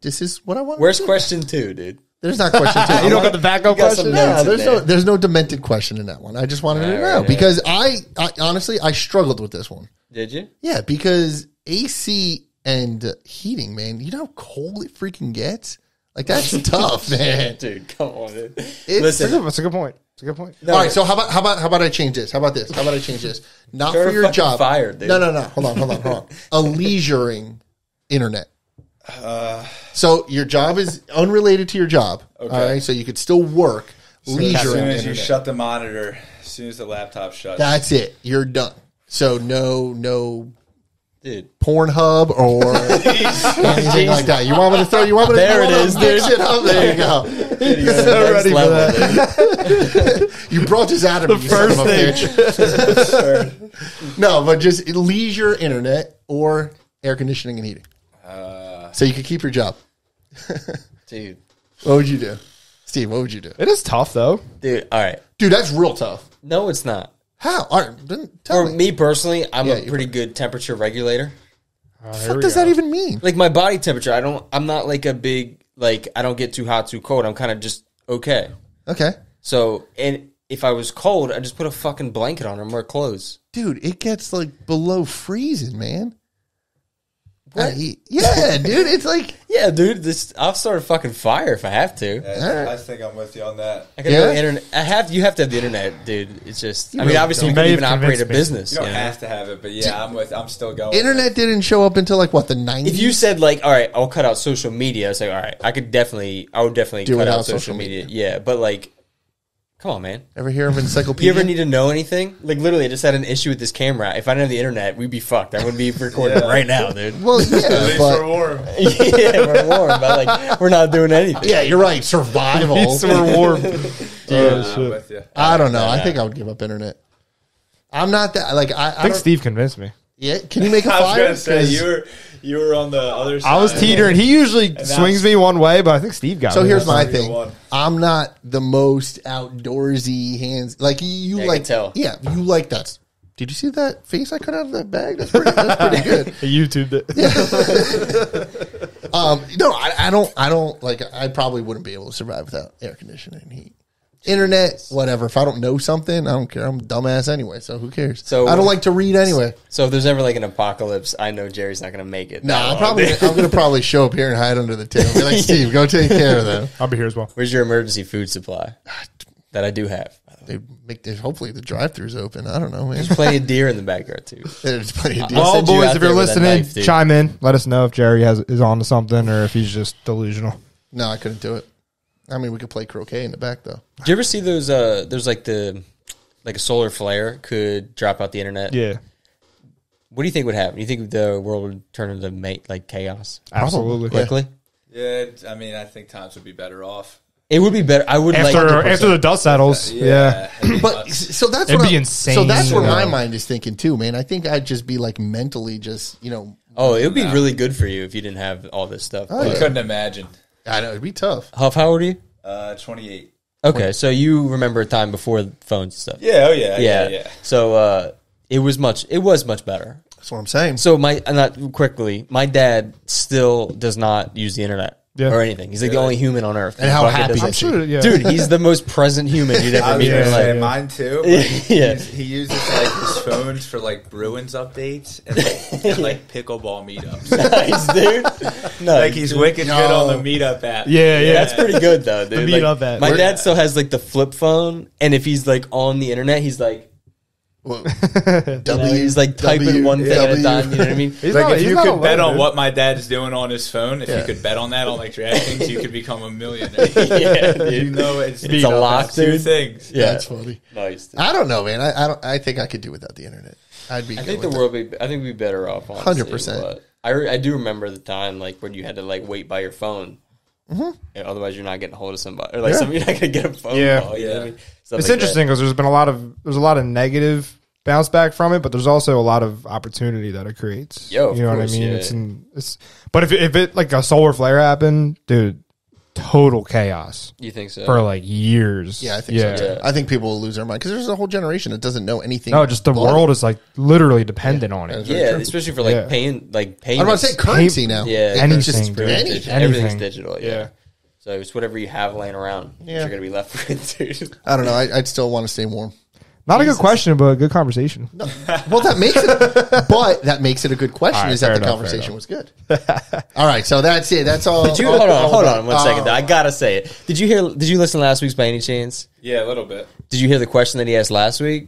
This is what I want. Where's question 2, dude? There's not question two. You don't got the backup You got some question? notes. No, in there's no demented question in that one. I just wanted to know right. because I honestly I struggled with this one. Did you? Yeah, because AC and heating, man, you know how cold it freaking gets. Like that's tough, man. Dude, come on, dude. Listen, That's a good point. It's a good point. all right, so how about I change this? How about this? How about I change this? Not You're for your fucking job. fired, dude. No. Hold on. A leisuring internet. So your job is unrelated to your job. Okay. All right, so you could still work As leisuring soon as you internet. shut the monitor, as soon as the laptop shuts. That's it. You're done. So no Dude. Pornhub or anything like that. You want me to throw? You want me to? There it is, dude. Shit up? There you go. He's so ready for that. You brought this out of me, you son of a bitch. No, but just leisure internet or air conditioning and heating. So you could keep your job. Dude. What would you do? Steve, what would you do? It is tough, though. Dude, all right. Dude, that's real tough. No, it's not. How? All right, then tell For me. me personally, I'm a pretty good temperature regulator. What does that even mean? Like my body temperature, I'm not like a big, like I don't get too hot, too cold. I'm kind of just okay. Okay. So, and if I was cold, I just put a fucking blanket on and wear clothes. Dude, it gets like below freezing, man. What? Yeah, dude, it's like... Yeah, dude, I'll start a fucking fire if I have to. Yeah, I think I'm with you on that. I can go internet. You have to have the internet, dude. It's just, I mean, obviously you don't. can even May have operate a convinced business. You don't have to have it, but yeah, I'm still going. Internet didn't show up until like, what, the 90s? If you said like, all right, I'll cut out social media, it's like, all right, I would definitely Do cut it out social media. Yeah, but like, come on, man. Ever hear of encyclopedia? You ever need to know anything? Like, literally, I just had an issue with this camera. If I didn't have the internet, we'd be fucked. I wouldn't be recording right now, dude. Well, yeah, At least but... we're warm. Yeah, we're warm, but like, we're not doing anything. Yeah, you're right. Survival. We're warm. I'm with you. I don't know. I think I would give up internet. I'm not that... Like, I think Steve convinced me. Yeah, can you make a I was fire? gonna say you were on the other side. I was teetering. He usually swings me one way, but I think Steve got So me. here's my That's thing. one. I'm not the most outdoorsy hands. Like you I like can tell. Yeah, you like that. Did you see that face I cut out of that bag? That's pretty good. He YouTubed it. No, I don't like I probably wouldn't be able to survive without air conditioning and heat. Internet, whatever. If I don't know something, I don't care. I'm a dumbass anyway, so who cares? So I don't like to read anyway. So if there's ever like an apocalypse, I know Jerry's not going to make it. Nah, I'm gonna probably show up here and hide under the table. Be like, Steve, go take care of them. I'll be here as well. Where's your emergency food supply? That I do have. They make this. Hopefully, the drive-thru's open. I don't know, man. There's plenty of deer in the backyard too. There's plenty of deals. I'll Well, send you boys, out if you're there with that listening, knife, dude. chime in. Let us know if Jerry is on to something or if he's just delusional. No, I couldn't do it. I mean, we could play croquet in the back though. Do you ever see those? There's like a solar flare could drop out the internet. Yeah, What do you think would happen? Do you think the world would turn into like chaos absolutely. quickly? Yeah, I mean, I think times would be better off. It would be better. I would After the dust settles, yeah. But so that's It'd what be I'm- insane. So that's what my Yeah. mind is thinking too, man. I think I'd just be like mentally just Oh, it would be really good for you if you didn't have all this stuff. Oh, I yeah. couldn't imagine. I know it'd be tough. Huff, how old are you? 28. Okay, so you remember a time before phones and stuff. Yeah, oh yeah. So it was much better. That's what I'm saying. So my dad still does not use the internet or anything. He's like the only human on earth. And how Fucking happy doesn't- is Absolutely, yeah. Dude, he's the most present human you'd I ever was meet in gonna your say life. mine too. Yeah. He uses like his phones for like Bruins updates and like pickleball meetups. Nice, dude. No, Like he's wicked good on the meetup app. Yeah, yeah. That's pretty good though, dude. meet Like, up at- my dad still has like the flip phone, and if he's like on the internet, he's like he's like typing one thing at a time. You know what I mean? He's Like not- if he's you not could alone, bet on dude. what my dad's doing on his phone, if Yeah. you could bet on that on like DraftKings, you could become a millionaire. Yeah, dude. You know, it's a lock, two dude. things. Yeah, That's funny. nice. Dude. I don't know, man. I think I could do without the internet. I'd be. I good think the with world. I think we'd be better off. Honestly, 100%. but I do remember the time like when you had to like wait by your phone. Mm-hmm. Otherwise, you're not getting a hold of somebody. Or like you're not gonna get a phone Yeah. call. You know what I mean? Stuff It's like interesting because there's been a lot of negative bounce back from it, but there's also a lot of opportunity that it creates. Yo, of you know course, what I mean? yeah. It's but if it like a solar flare happened, dude, total chaos You think so? for like years. Yeah, I think so. Too. Yeah. I think people will lose their mind because there's a whole generation that doesn't know anything. No, just the about world it. is like literally dependent on it. yeah, especially for like Yeah. paying. I'm about to say currency now. Yeah, Anything, it's just dude. pretty Anything. digital. Everything's Anything. digital. Yeah. Yeah. So it's whatever you have laying around. that Yeah. you're gonna be left with, dude. I don't know. I'd still want to stay warm. Not a good question, but a good conversation. Well, that makes it a good question. All right, is that fair the enough, conversation was good? All right, so that's it. That's all. But you hold on 1 second. Though. I gotta say it. Did you listen last week's by any chance? Yeah, a little bit. Did you hear the question that he asked last week?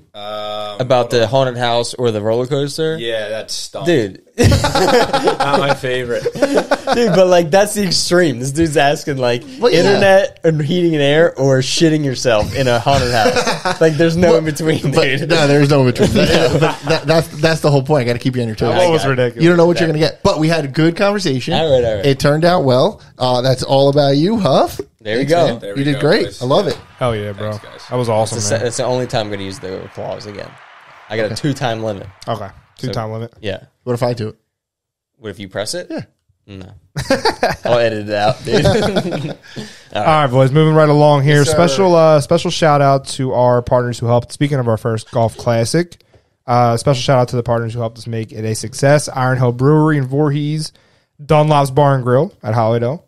about the haunted house or the roller coaster. Yeah, that's stunk. Dude. Not my favorite. Dude, but like that's the extreme. This dude's asking like internet and heating and air or shitting yourself in a haunted house. Like there's no in between, dude. No, there's no in between. That's the whole point. I got to keep you on your toes. That was ridiculous. You don't know what you're going to get. But we had a good conversation. All right. It turned out well. That's all about you, Huff. There you go. You did great. Boys. I love it. Hell yeah, bro. Thanks, guys. That was awesome, man. That's the only time I'm going to use the applause again. I got a 2-time limit. Okay. 2-time limit. Yeah. What if I do it? What if you press it? Yeah. No. I'll edit it out, dude. All right, boys. Moving right along here. Yes, sir. Special shout out to our partners who helped. Speaking of our first golf classic, special shout out to the partners who helped us make it a success. Iron Hill Brewery in Voorhees, Dunlop's Bar and Grill at Hollydale,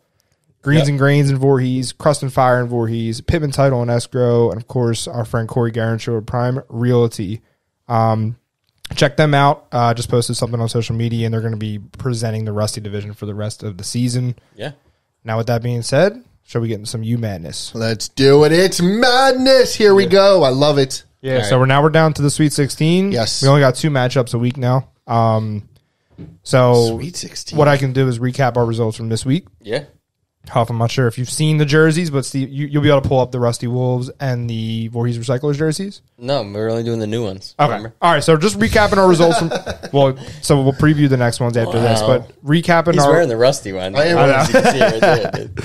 Greens and Grains in Voorhees, Crust and Fire in Voorhees, Pittman Title and Escrow, and of course our friend Corey Garenshaw at Prime Realty. Check them out. Just posted something on social media, and they're going to be presenting the Rusty division for the rest of the season. Yeah. Now, with that being said, shall we get into some U madness? Let's do it. It's madness. Here we go. I love it. Yeah. All So we're down to the Sweet 16. Yes. We only got 2 matchups a week now. So Sweet 16. what I can do is recap our results from this week. Yeah. Huff, I'm not sure if you've seen the jerseys, but Steve, you'll be able to pull up the Rusty Wolves and the Voorhees Recyclers jerseys. No, we're only doing the new ones. Okay. Remember? All right. So just recapping our results from. So we'll preview the next ones after this, but recapping He's our wearing the rusty one. I am You can see it right there, dude.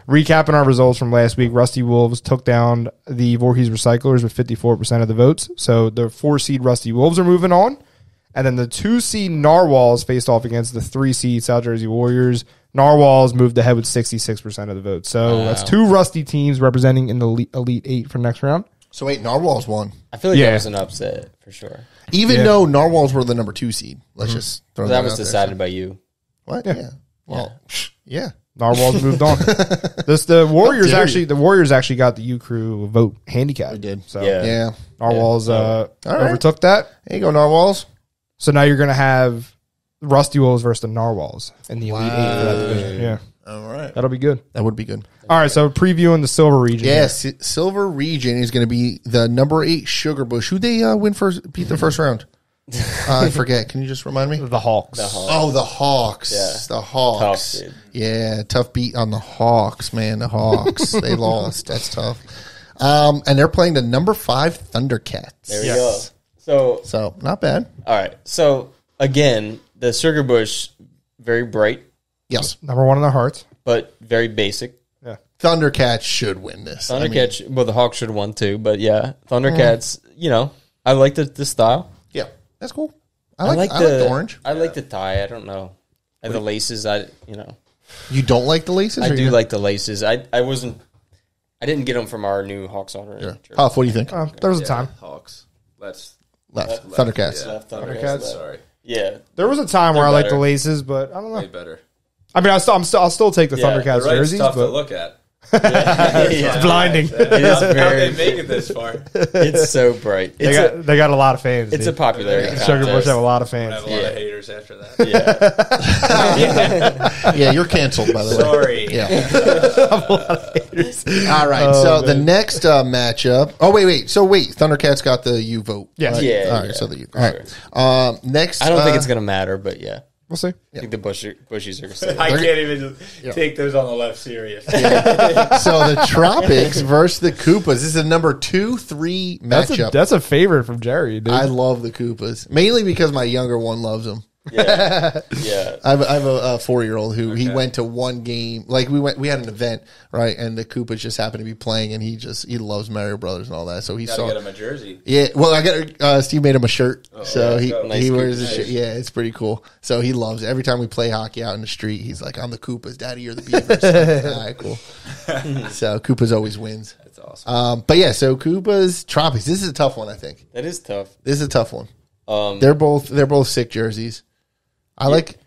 recapping our results from last week. Rusty Wolves took down the Voorhees Recyclers with 54% of the votes. So the 4-seed Rusty Wolves are moving on. And then the 2-seed Narwhals faced off against the 3-seed South Jersey Warriors. Narwhals moved ahead with 66% of the vote. So that's 2 Rusty teams representing in the Elite 8 for next round. So wait, Narwhals won. I feel like that was an upset for sure. Even though Narwhals were the number 2 seed. Let's just throw That that was out there. decided by you. What? Yeah. Well, yeah. Narwhals moved on. The Warriors actually got the U Crew vote handicap. They did. So Yeah. Narwhals right. overtook that. There you go, Narwhals. So now you're going to have Rusty Wolves versus the Narwhals in the Elite 8 for that division. Yeah. All right. That'll be good. That would be good. All right, so previewing the Silver Region. Yes, Silver Region is going to be the number 8 Sugar Bush. Who they beat the first round? I forget. Can you just remind me? The Hawks. Oh, the Hawks. Yeah. The Hawks. Tough, dude. Yeah, tough beat on the Hawks, man. The Hawks. They lost. That's tough. And they're playing the number 5 Thundercats. There we go. So, not bad. All right. So, again, the Sugar Bush, very bright, Yes. Number 1 in their hearts. but very basic. Yeah. Thundercats should win this. Thundercats, well, the Hawks should have won too, but yeah, Thundercats, I like the style. Yeah, that's cool. I like the the orange. I like the tie. I don't know. And the laces, You don't like the laces? I or do you- like the laces. I didn't get them from our new Hawks owner. Yeah. Huff, what do you think? There was a time. Hawks. Left. Thundercats. Yeah. Left Thundercats. Thundercats. Sorry. Yeah. There was a time where I liked the better. laces, but I don't know. Way better. I mean, I'll still take the Yeah, Thundercats The right's jerseys, tough to but look at. It's blinding. It is How very. they make it this far? It's so bright. they got a lot of fans. It's a dude. popularity Sugar Bush contest. have a lot of I fans. have a lot Yeah. of haters after that. Yeah. Yeah, you're canceled, by the way. Sorry. Yeah. All right. so the next matchup. Oh, wait. So Thundercats got the U vote. Yes. Right? Yeah, All right. yeah, So the U. for All right. Next. I don't think it's going to matter, but yeah. We'll see. I think the Bushies are going to I can't even take those on the left serious. So the Tropics versus the Koopas. This is a number 2-3 matchup. That's a favorite from Jerry, dude. I love the Koopas mainly because my younger one loves them. Yeah. Yeah. I have a 4-year-old who he went to one game. Like we had an event, right? And the Koopas just happened to be playing, and he loves Mario Brothers and all that. So he Gotta saw. get him a jersey. Yeah, well, I got Steve made him a shirt, so he Nice wears a Koopas. shirt. Yeah, it's pretty cool. So he loves it. Every time we play hockey out in the street, he's like, "I'm the Koopas, Daddy. You're the Beavers." All right, cool. So Koopas always wins. That's awesome. But yeah, so Koopas Tropics. This is a tough one, I think. That is tough. This is a tough one. They're They're both sick jerseys. I like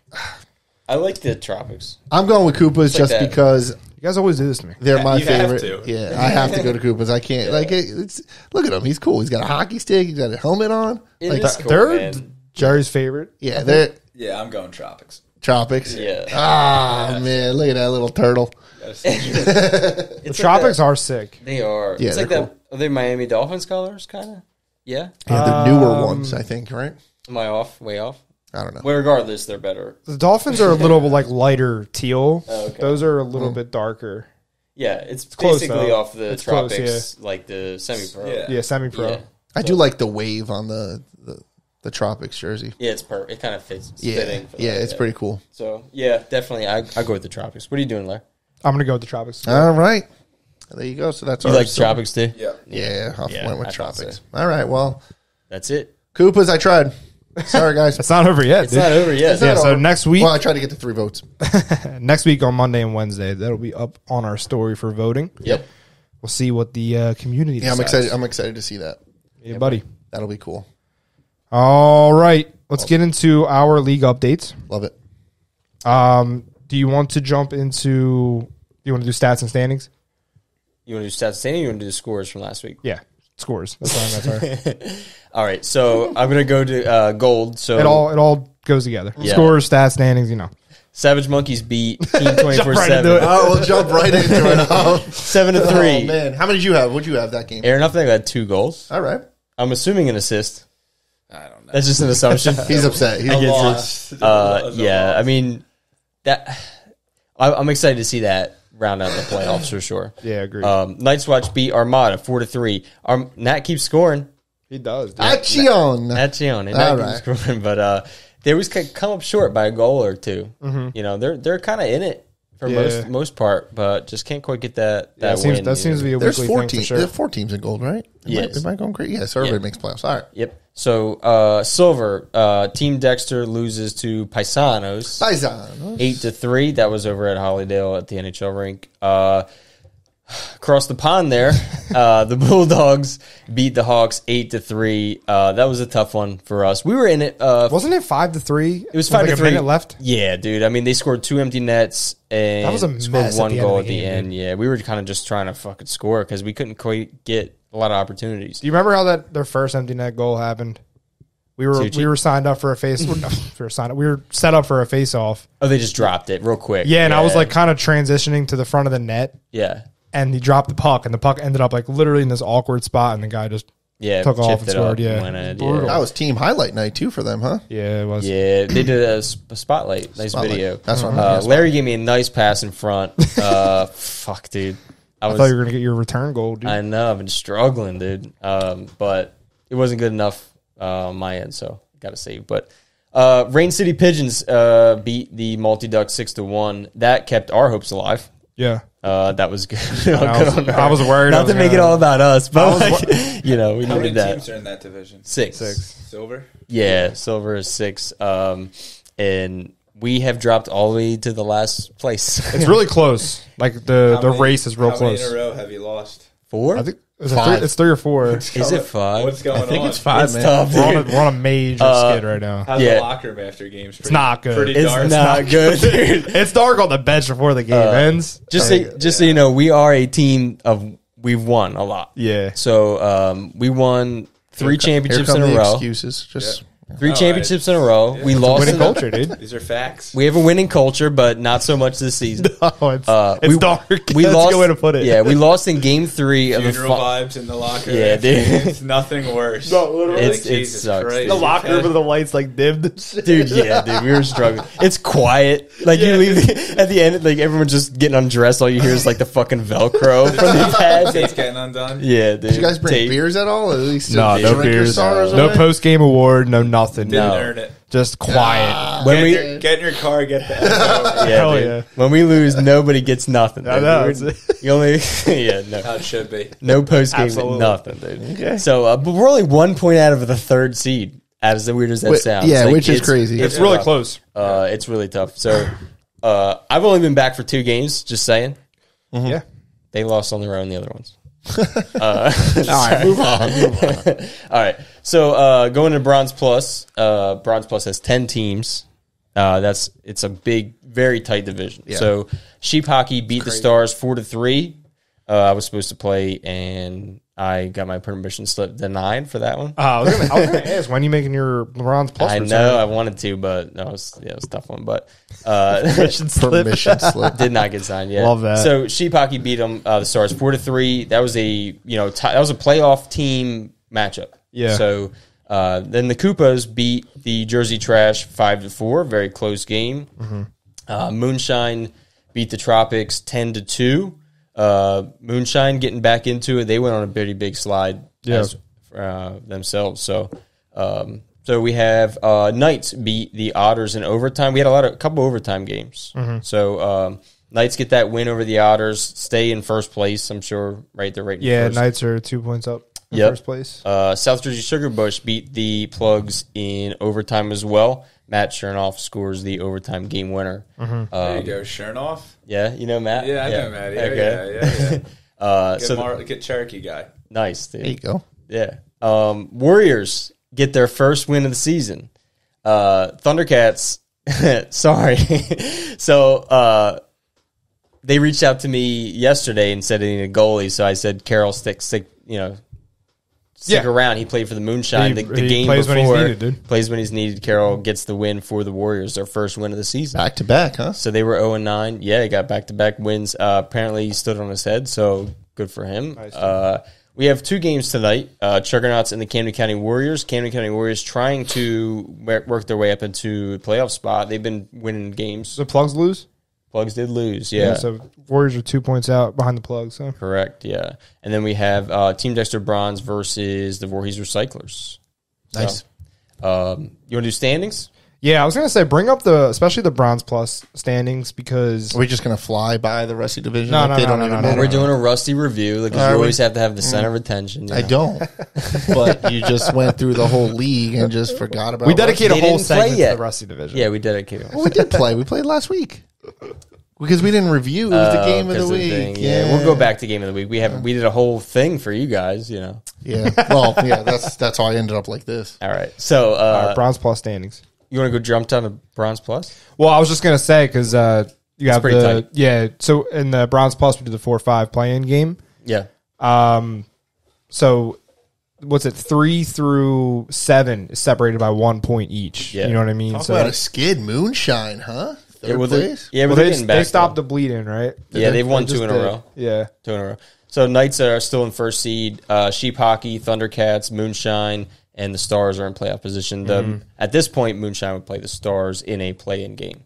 the Tropics. I'm going with Koopas just that. because you guys always do this to me. they're my You have favorite. to. Yeah, I have to go to Koopas. I can't it's look at him. He's cool. He's got a hockey stick. He's got a helmet on. It Like is cool, They're man. Jerry's favorite. yeah, they're Yeah, I'm going Tropics. Tropics. Yeah. Ah man, look at that little turtle. The Tropics are sick. They are. Yeah, It's like they're that. Are they Miami Dolphins colors, kind of? Yeah. Yeah, the newer ones, I think, right? Am I off? Way off? I don't know. Well, regardless, they're better. The Dolphins are a little like lighter teal. Oh, okay. Those are a little bit darker. Yeah, it's close, basically though. off the It's close, tropics, like the semi-pro. Yeah. Yeah, semi-pro. Yeah. I do like the wave on the Tropics jersey. Yeah, it's perfect. It kind of fits. It's Yeah, fitting for yeah, that, it's pretty cool. So, yeah, definitely. I go with the tropics. What are you doing, Larry? I'm gonna go with the tropics. All right, there you go. So that's You our like tropics, too? Yeah. Yeah, Huff Yeah, went with I thought tropics. so. All right, well, That's it. Koopas, I tried. Sorry, guys. It's not over yet. It's not over yet. It's Yeah, not so over. next week, Well, I tried to get to 3 votes. next week on Monday and Wednesday, that'll be up on our story for voting. Yep. We'll see what the community. Yeah, I'm decides. excited. I'm excited to see that. Yeah, buddy. That'll be cool. All right, let's get into our league updates. Love it. Do you want to jump into? Do you want to do stats and standings? You want to do stats standing or you want to do the scores from last week? Yeah, scores. That's fine. That's all right. All right, so I'm going to go to gold. So It all goes together. Yeah. Scores, stats, standings. You know. Savage Monkeys beat Team right into 24/7. it. Oh, we'll jump right into it. Oh, 7-3. man. How many did you have? What'd you have that game? Aaron Huffnagle had 2 goals. All right. I'm assuming an assist. I don't know. That's just an assumption. He's upset. He's A Against loss. Yeah, I mean, I'm excited to see that round out the playoffs for sure. Yeah, agreed. Night's Watch beat Armada 4-3. Nat keeps scoring. he does. Dude. Action. That's on it. All Nat keeps scoring, but they always come up short by a goal or two. Mm-hmm. You know, they're kind of in it for Yeah. most part, but just can't quite get that That win. seems to be a There's weekly 4 thing for teams. sure. There's 4 teams in gold, right? Yes. Am I going great? Yeah, so everybody makes playoffs. All right. Yep. So silver, Team Dexter loses to Paisanos. Paisanos. 8-3. That was over at Hollydale at the NHL rink. Across the pond there, the Bulldogs beat the Hawks 8-3. That was a tough one for us. We were in it. Wasn't it 5-3? It was With 5-3. like a minute left. Yeah, dude. I mean, they scored 2 empty nets and That was a scored mess at 1 the end goal of at the the game, end. dude. Yeah, we were kind of just trying to fucking score because we couldn't quite get a lot of opportunities. Do you remember how their first empty net goal happened? We were signed up for a face. No, we were set up for a face off. Oh, they just dropped it real quick. Yeah, and I was like kind of transitioning to the front of the net, yeah. and he dropped the puck, and the puck ended up like literally in this awkward spot, and the guy just Yeah, took off chipped and it scored. up Yeah, went in, Brutal. That was team highlight night, too, for them, huh? Yeah, it was. Yeah, they did a spotlight. Nice Spotlight. video. That's what I'm Larry gave me a nice pass in front. Fuck, dude. I thought you were gonna get your return goal, dude. I know. I've been struggling, dude. But it wasn't good enough on my end, so got to save. But Rain City Pigeons beat the Multi Ducks 6-1. That kept our hopes alive. Yeah, That was good. I was worried. Not to make it all about us, but like, you know, we How many needed that. teams are in that division? 6. Silver? Yeah, silver is 6. And we have dropped all the way to the last place. It's really close. Like the How many- race is real how close. many in a row have you lost? 4? I think it's 5. it's 3 or 4. Is it 5? What's going on? It's 5, It's man. tough, We're dude. on a major skid right now. How's Yeah. the locker room after games? It's not good. Pretty It's dark. not good, dude. It's dark on the bench before the game ends. Just so you know, we are a team of we've won a lot. Yeah. So we won 3 championships Here in come a the row. excuses. Just 3 All championships in a row. We lost. Winning in the- culture, dude. These are facts. We have a winning culture, but not so much this season. Oh, it's we- dark. We That's lost. a good way to put it. Yeah, we lost in Game 3 of the. Funeral vibes in the locker room. Yeah, dude. It's nothing worse. No, literally. It Jesus sucks, Christ. dude. The locker room with the lights like dimmed. And shit. Dude, yeah, dude, we were struggling. It's quiet. Like you leave at the end, like everyone's just getting undressed. All you hear is like the fucking Velcro from the pads. Tape's getting undone. Yeah, dude. Did you guys bring Tape. beers at all? At least No, to no drink your beers. sorrows No away? post game award. No nothing. Didn't No. earn it. Just quiet. When we, Get in your car, get the F out. yeah, Hell dude. yeah. When we lose, nobody gets nothing. I dude. know, We're- it's- You only, yeah, no, How it should be. no post game, Absolutely. nothing, dude. Okay. So, but we're only 1 point out of the 3rd seed. As weird as that sounds, yeah, Like, which is crazy. It's really tough. close. It's really tough. So, I've only been back for 2 games. Just saying, Yeah. they lost on their own. The other ones. All right, move on. All right. So going to Bronze Plus. Bronze Plus has 10 teams. It's a big, very tight division. Yeah. So Sheep Hockey beat the Stars 4-3. I was supposed to play, and I got my permission slip denied for that one. I was gonna ask, when are you making your Bronze Plus I return? know I wanted to, but no, it was a tough one. But Permission slip. did not get signed yet. Love that. So Sheep Hockey beat them, the Stars 4-3. That was a that was a playoff team matchup. Yeah. So then the Koopas beat the Jersey Trash 5-4, very close game. Moonshine beat the Tropics 10-2. Moonshine getting back into it. They went on a pretty big slide themselves. So we have Knights beat the Otters in overtime. We had a couple overtime games. So Knights get that win over the Otters, stay in first place. I'm sure, right? They're right in first. Knights are 2 points up in first place. South Jersey Sugar Bush beat the Plugs in overtime as well. Matt Chernoff scores the overtime game winner. There you go, Chernoff. Yeah, you know Matt? Yeah, I know Matt. Yeah. Get Cherokee guy. Nice, dude. There you go. Yeah. Warriors get their first win of the season. Thundercats, sorry. So they reached out to me yesterday and said they need a goalie. So I said, Carroll, stick around. He played for the Moonshine. The game plays before, when he's needed, dude. Plays when he's needed. Carroll gets the win for the Warriors, their first win of the season. Back to back, huh? So they were 0-9. Yeah, he got back-to-back wins. Apparently he stood on his head, so good for him. Nice. We have 2 games tonight, Chuggernauts and the Camden County Warriors. Camden County Warriors trying to work their way up into a playoff spot. They've been winning games. The Plugs lose? Plugs did lose, yeah. So Warriors are 2 points out behind the Plugs. So. Correct, yeah. And then we have Team Dexter Bronze versus the Voorhees Recyclers. Nice. You want to do standings? Yeah, I was going to say, bring up especially the Bronze Plus standings because... Are we just going to fly by the Rusty division? No. We're doing a Rusty review because you always have to have the center of attention. You know? I don't. But you just went through the whole league and just forgot about We dedicate They a whole didn't play segment to yet. the Rusty division. Yeah, we dedicated. Well, we did play. We played last week. Because we didn't review. It was the game of the week. Yeah, we'll go back to game of the week. We did a whole thing for you guys, you know. Yeah. Well, yeah, that's how I ended up like this. All right. So Bronze Plus standings. you want to go jump down to Bronze Plus? Well, I was just going to say because you have pretty tight. Yeah, so in the Bronze Plus, we do the 4-5 play-in game. Yeah. So what's it? 3 through 7 is separated by 1 point each. Yeah. You know what I mean? Talk about a skid Moonshine, huh? Third place? Yeah, Well, they're getting back. they stopped the bleeding, right? Yeah, they've won They 2 in a just row. did. Yeah. 2 in a row. So Knights are still in first seed. Sheep Hockey, Thundercats, Moonshine, and the Stars are in playoff position. At this point, Moonshine would play the Stars in a play-in game.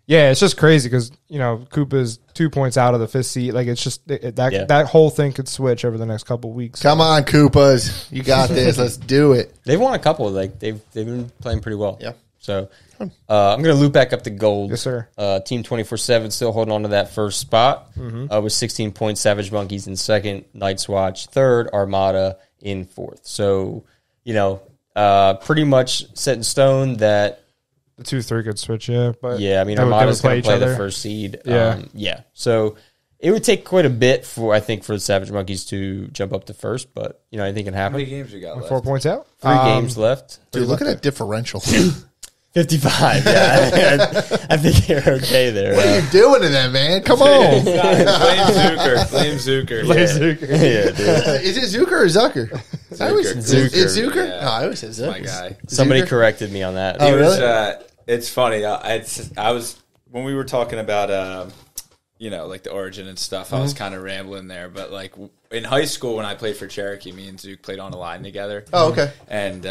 Yeah, it's just crazy because, Koopa's 2 points out of the 5th seed. Like, it's just that whole thing could switch over the next couple of weeks. Come on, Koopas. You got this. Let's do it. They've won a couple. Like they've been playing pretty well. Yeah. So I'm going to loop back up to gold. Yes, sir. Team 24/7 still holding on to that first spot with 16 points. Savage Monkeys in second. Night's Watch third. Armada in fourth. So pretty much set in stone that. The 2-3 could switch, yeah. But I mean, Armada's going to play the first seed. Yeah. So it would take quite a bit for the Savage Monkeys to jump up to first, but anything can How happen. many games we got left? 4 points out. 3 games left. Dude, look at that differential. 55. Yeah, I think you're okay there. What are you doing to them, man? Come on. Blame Zucker. Yeah, dude. Is it Zucker or Zucker? Zucker. It's Zucker? Yeah. Oh, I always say Zucker. My guy. Somebody Zucker? corrected me on that. Oh, really? It's funny. I was when we were talking about like the origin and stuff. I was kind of rambling there, but like in high school when I played for Cherokee, me and Zook played on a line together. Oh, okay. And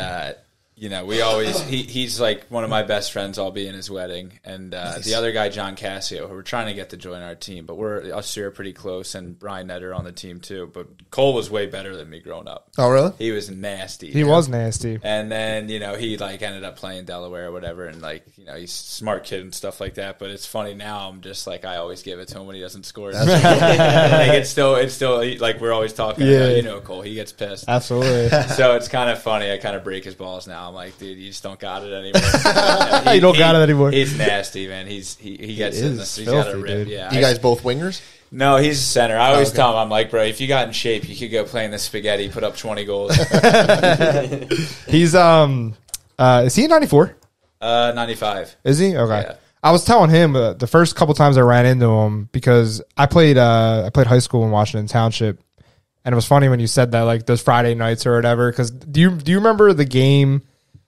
we always he's like one of my best friends. I'll be in his wedding, and the other guy, John Cassio, who we're trying to get to join our team, but us two are pretty close, and Brian Netter on the team too. But Cole was way better than me growing up. Oh, really? He was nasty. He was nasty. And then, he like ended up playing Delaware or whatever, and like, he's a smart kid and stuff like that. But it's funny now, I'm just like, I always give it to him when he doesn't score. Like, it's still like we're always talking about, Cole, he gets pissed. Absolutely. So it's kind of funny. I kind of break his balls now. I'm like, dude, you just don't got it anymore. You don't got it anymore. He's nasty, man. He gets in this. He's got a rip. Yeah. You guys both wingers? No, he's a center. I always tell him, I'm like, bro, if you got in shape, you could go play in the spaghetti, put up 20 goals. He's is he 94? 95. Is he? Okay. Yeah. I was telling him the first couple times I ran into him because I played high school in Washington Township, and it was funny when you said that, like those Friday nights or whatever. Because do you remember the game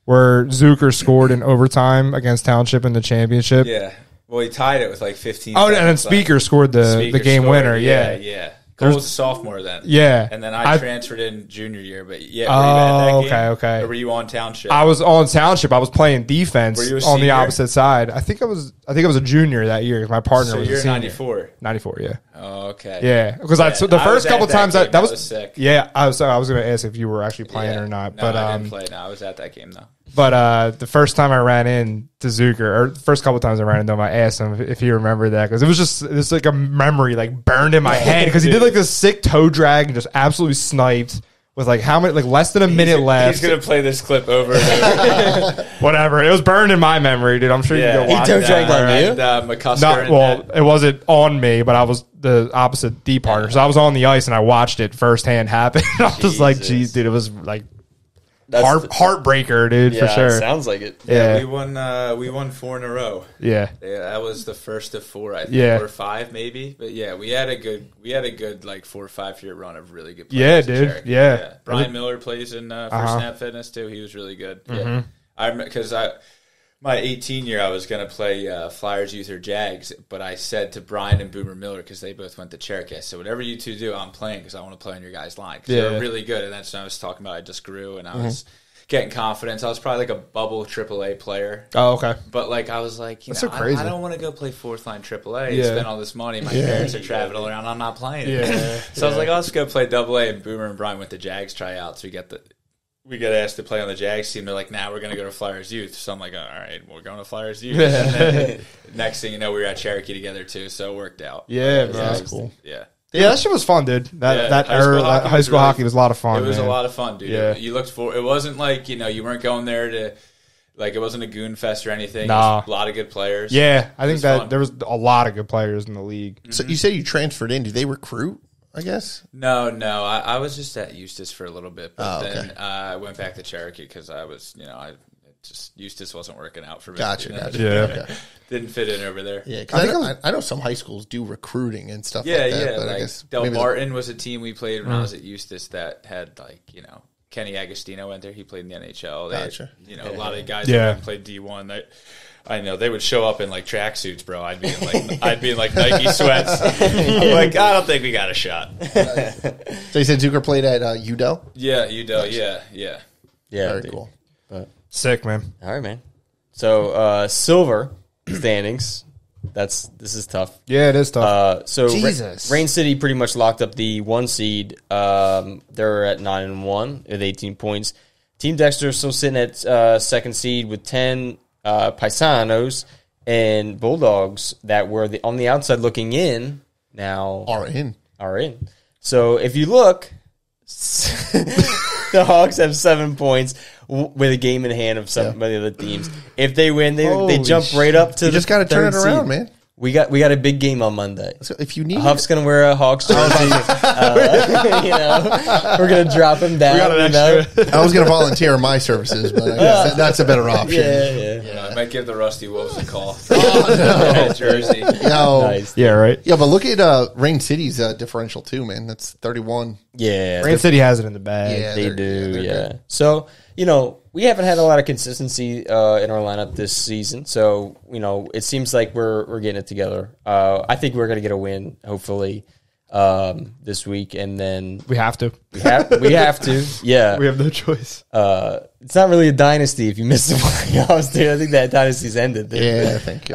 where Zucker scored in overtime against Township in the championship? Yeah. Well, he tied it with like 15 Oh, and seconds then Speaker left. scored the Speaker game scored. winner. Yeah. Cole was a sophomore then. Yeah. And then I transferred in junior year. But yeah, were you at that game? Okay. Or were you on Township? I was on Township. I was playing defense Were you a on the senior? opposite side. I think I was a junior that year. My partner So was you're a senior. 94. 94, yeah. Oh, okay. Yeah, because the I first was couple at times game. that was sick. Yeah, I was going to ask if you were actually playing or not, No, but I didn't play. No, I was at that game though. But the first time I ran into Zucker, or the first couple times I ran into him, I asked him if he remembered that because it's like a memory like burned in my head because he did like this sick toe drag and just absolutely sniped with like how many less than a minute left. He's gonna play this clip over and over. Whatever, it was burned in my memory, dude. I'm sure you can go watch toe that. dragged on you? And, McCusker Not and well. that. It wasn't on me, but I was the opposite D partner, so I was on the ice and I watched it firsthand happen. I was like, Jesus. "Geez, dude, it was like That's heartbreaker, dude, for sure." Sounds like it. Yeah. We won 4 in a row. Yeah, That was the first of 4, I think, Yeah. or 5 maybe. But yeah, we had a good like 4 or 5 year run of really good Yeah, players. in dude. Cherokee. Yeah. Brian Miller plays in for Snap Fitness too. He was really good. Mm-hmm. Yeah, because my 18 year I was gonna play Flyers Youth or Jags, but I said to Brian and Boomer Miller because they both went to Cherokee. So whatever you two do, I'm playing because I want to play on your guys' line. Because Yeah. they're really good, and that's what I was talking about. I just grew and I was getting confidence. I was probably like a bubble AAA player. Oh, okay. But like I was like, That's so crazy. I don't want to go play 4th line AAA and Yeah. spend all this money. My parents are traveling around. I'm not playing. Yeah. So I was like, I'll just go play AA. And Boomer and Brian went to Jags tryouts. We got asked to play on the Jags team. They're like, we're going to go to Flyers Youth. So I'm like, all right, we're going to Flyers Youth. And then next thing you know, we were at Cherokee together too. So it worked out. Yeah, bro. That's cool. Yeah. Yeah, that shit was fun, dude. That high school hockey was a lot of fun. It was man. a lot of fun, dude. Yeah. You looked for. It wasn't like you weren't going there to like it wasn't a goon fest or anything. Nah. It was a lot of good players. Yeah, I think was that fun. there was a lot of good players in the league. So you say you transferred in. Do they recruit? I guess. No. I was just at Eustis for a little bit, but okay. then I went back to Cherokee because I was, Eustis wasn't working out for me. Gotcha. Yeah. Didn't fit in over there. Yeah, because I know some high schools do recruiting and stuff Yeah, like that. yeah. But I Like guess Del maybe Martin was a team we played when I was at Eustis that had Kenny Agostino went there. He played in the NHL. They Gotcha. had, a lot of guys Yeah. that played D1. I know they would show up in like tracksuits, bro. I'd be in like Nike sweats. I'm like, I don't think we got a shot. So you said Zucker played at UDEL? Yeah, you do. Yeah. Very dude. cool. But Sick, man. all right, man. So silver standings. This is tough. Yeah, it is tough. So Jesus. Rain City pretty much locked up the 1 seed. They're at 9-1 with 18 points. Team Dexter still sitting at 2nd seed with 10. Paisanos and Bulldogs that were on the outside looking in now Are in. So if you look, the Hawks have 7 points with a game in hand of some of the other teams. If they win, they Holy jump right up to You the just got to turn it third around, seed. man. We got a big game on Monday. So if you need Huff's gonna wear a Hawks jersey. We're gonna drop him down. I was going to volunteer my services, but I guess that's a better option. Yeah. I might give the Rusty Wolves a call. Oh, no. Jersey. Yo. Nice. Yeah, right. Yeah, but look at Rain City's differential too, man. That's 31. Yeah. Rain City has it in the bag. Yeah, They they're do, good. yeah. So, we haven't had a lot of consistency in our lineup this season. So, it seems like we're getting it together. I think we're going to get a win, hopefully, this week. And then We have to. we have to. Yeah. We have no choice. It's not really a dynasty if you miss the playoffs, dude. I think that dynasty's ended. Dude. Yeah, I think.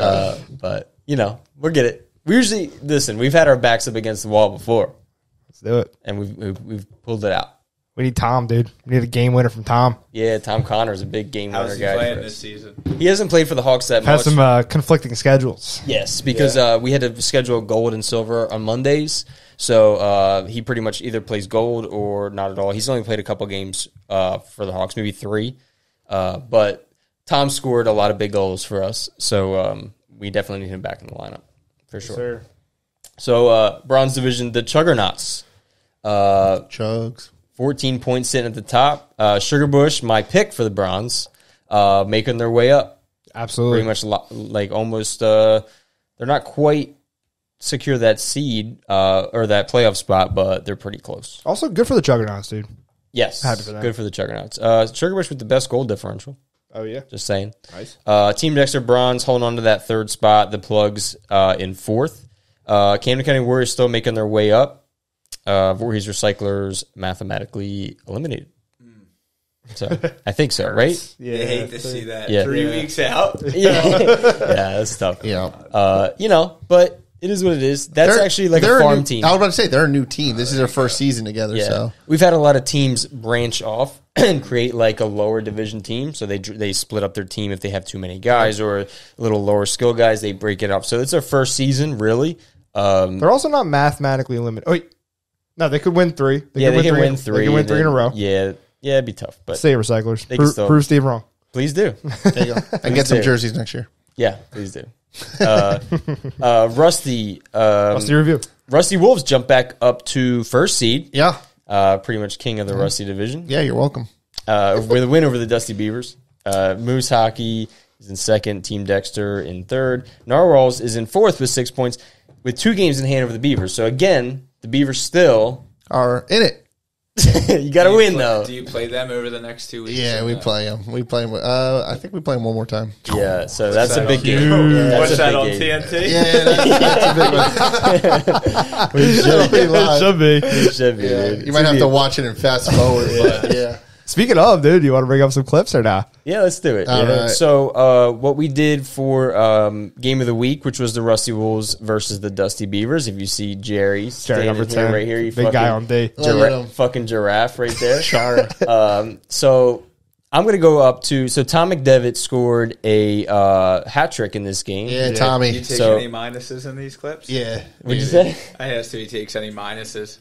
But, we'll get it. We usually, we've had our backs up against the wall before, Let's do it. and we've pulled it out. We need Tom, dude. We need a game winner from Tom. Yeah, Tom Connor's a big game winner How's he guy. playing for this us. season? He hasn't played for the Hawks that Has much. some conflicting schedules. Yes, because we had to schedule gold and silver on Mondays. So he pretty much either plays gold or not at all. He's only played a couple games for the Hawks, maybe 3. But Tom scored a lot of big goals for us. So we definitely need him back in the lineup for sure. Sir. So Bronze Division, the Chuggernauts. Chugs. 14 points sitting at the top. Sugar Bush, my pick for the Bronze, making their way up. Absolutely. Pretty much like almost they're not quite secure that seed or that playoff spot, but they're pretty close. Also good for the Juggernauts, dude. Yes, Happy for that. good for the Chuggernauts. Sugar Bush with the best goal differential. Oh, yeah. Just saying. Nice. Team Dexter Bronze holding on to that 3rd spot. The Plugs in 4th. Camden County Warriors still making their way up. Voorhees Recyclers mathematically eliminated. So I think so, right? Yeah, I hate to see that. Yeah. 3 weeks out. Yeah, that's tough. Yeah. But it is what it is. That's actually like a farm team. I was about to say they're a new team. This is their first season together. Yeah. So We've had a lot of teams branch off and create like a lower division team. So they split up their team if they have too many guys or a little lower skill guys. They break it up. So it's their first season, really. They're also not mathematically limited. Oh, wait. No, they could win 3. They can win 3. They can win 3 in a row. Yeah, it'd be tough. But Say Recyclers. They can still- Prove Steve wrong. please do. there you go. And get some jerseys next year. Yeah, please do. Rusty review. Rusty Wolves jump back up to first seed. Yeah. Pretty much king of the Rusty division. Yeah, you're welcome. With a win over the Dusty Beavers. Moose Hockey is in second. Team Dexter in third. Narwhals is in fourth with 6 points with 2 games in hand over the Beavers. So again, the Beavers still Are in it. you got to win though. Do you play them over the next 2 weeks? Yeah, we play them. We play them. I think we play them one more time. Yeah, so that's a big game. What's That's a that on big game. TNT? Yeah, that's a big one. It'll be live. Should be. It should be, dude. You might have to watch it and fast forward, but yeah. Speaking of, dude, you want to bring up some clips or not? Yeah, let's do it. All right. So, what we did for game of the week, which was the Rusty Wolves versus the Dusty Beavers. If you see Jerry standing number here 10. right here, you Big guy on D. Look at him. fucking giraffe right there. Char. So I'm going to go up to. So Tom McDevitt scored a hat trick in this game. Yeah, You Tommy. take So- any minuses in these clips? Yeah. What'd you say? I asked if he takes any minuses.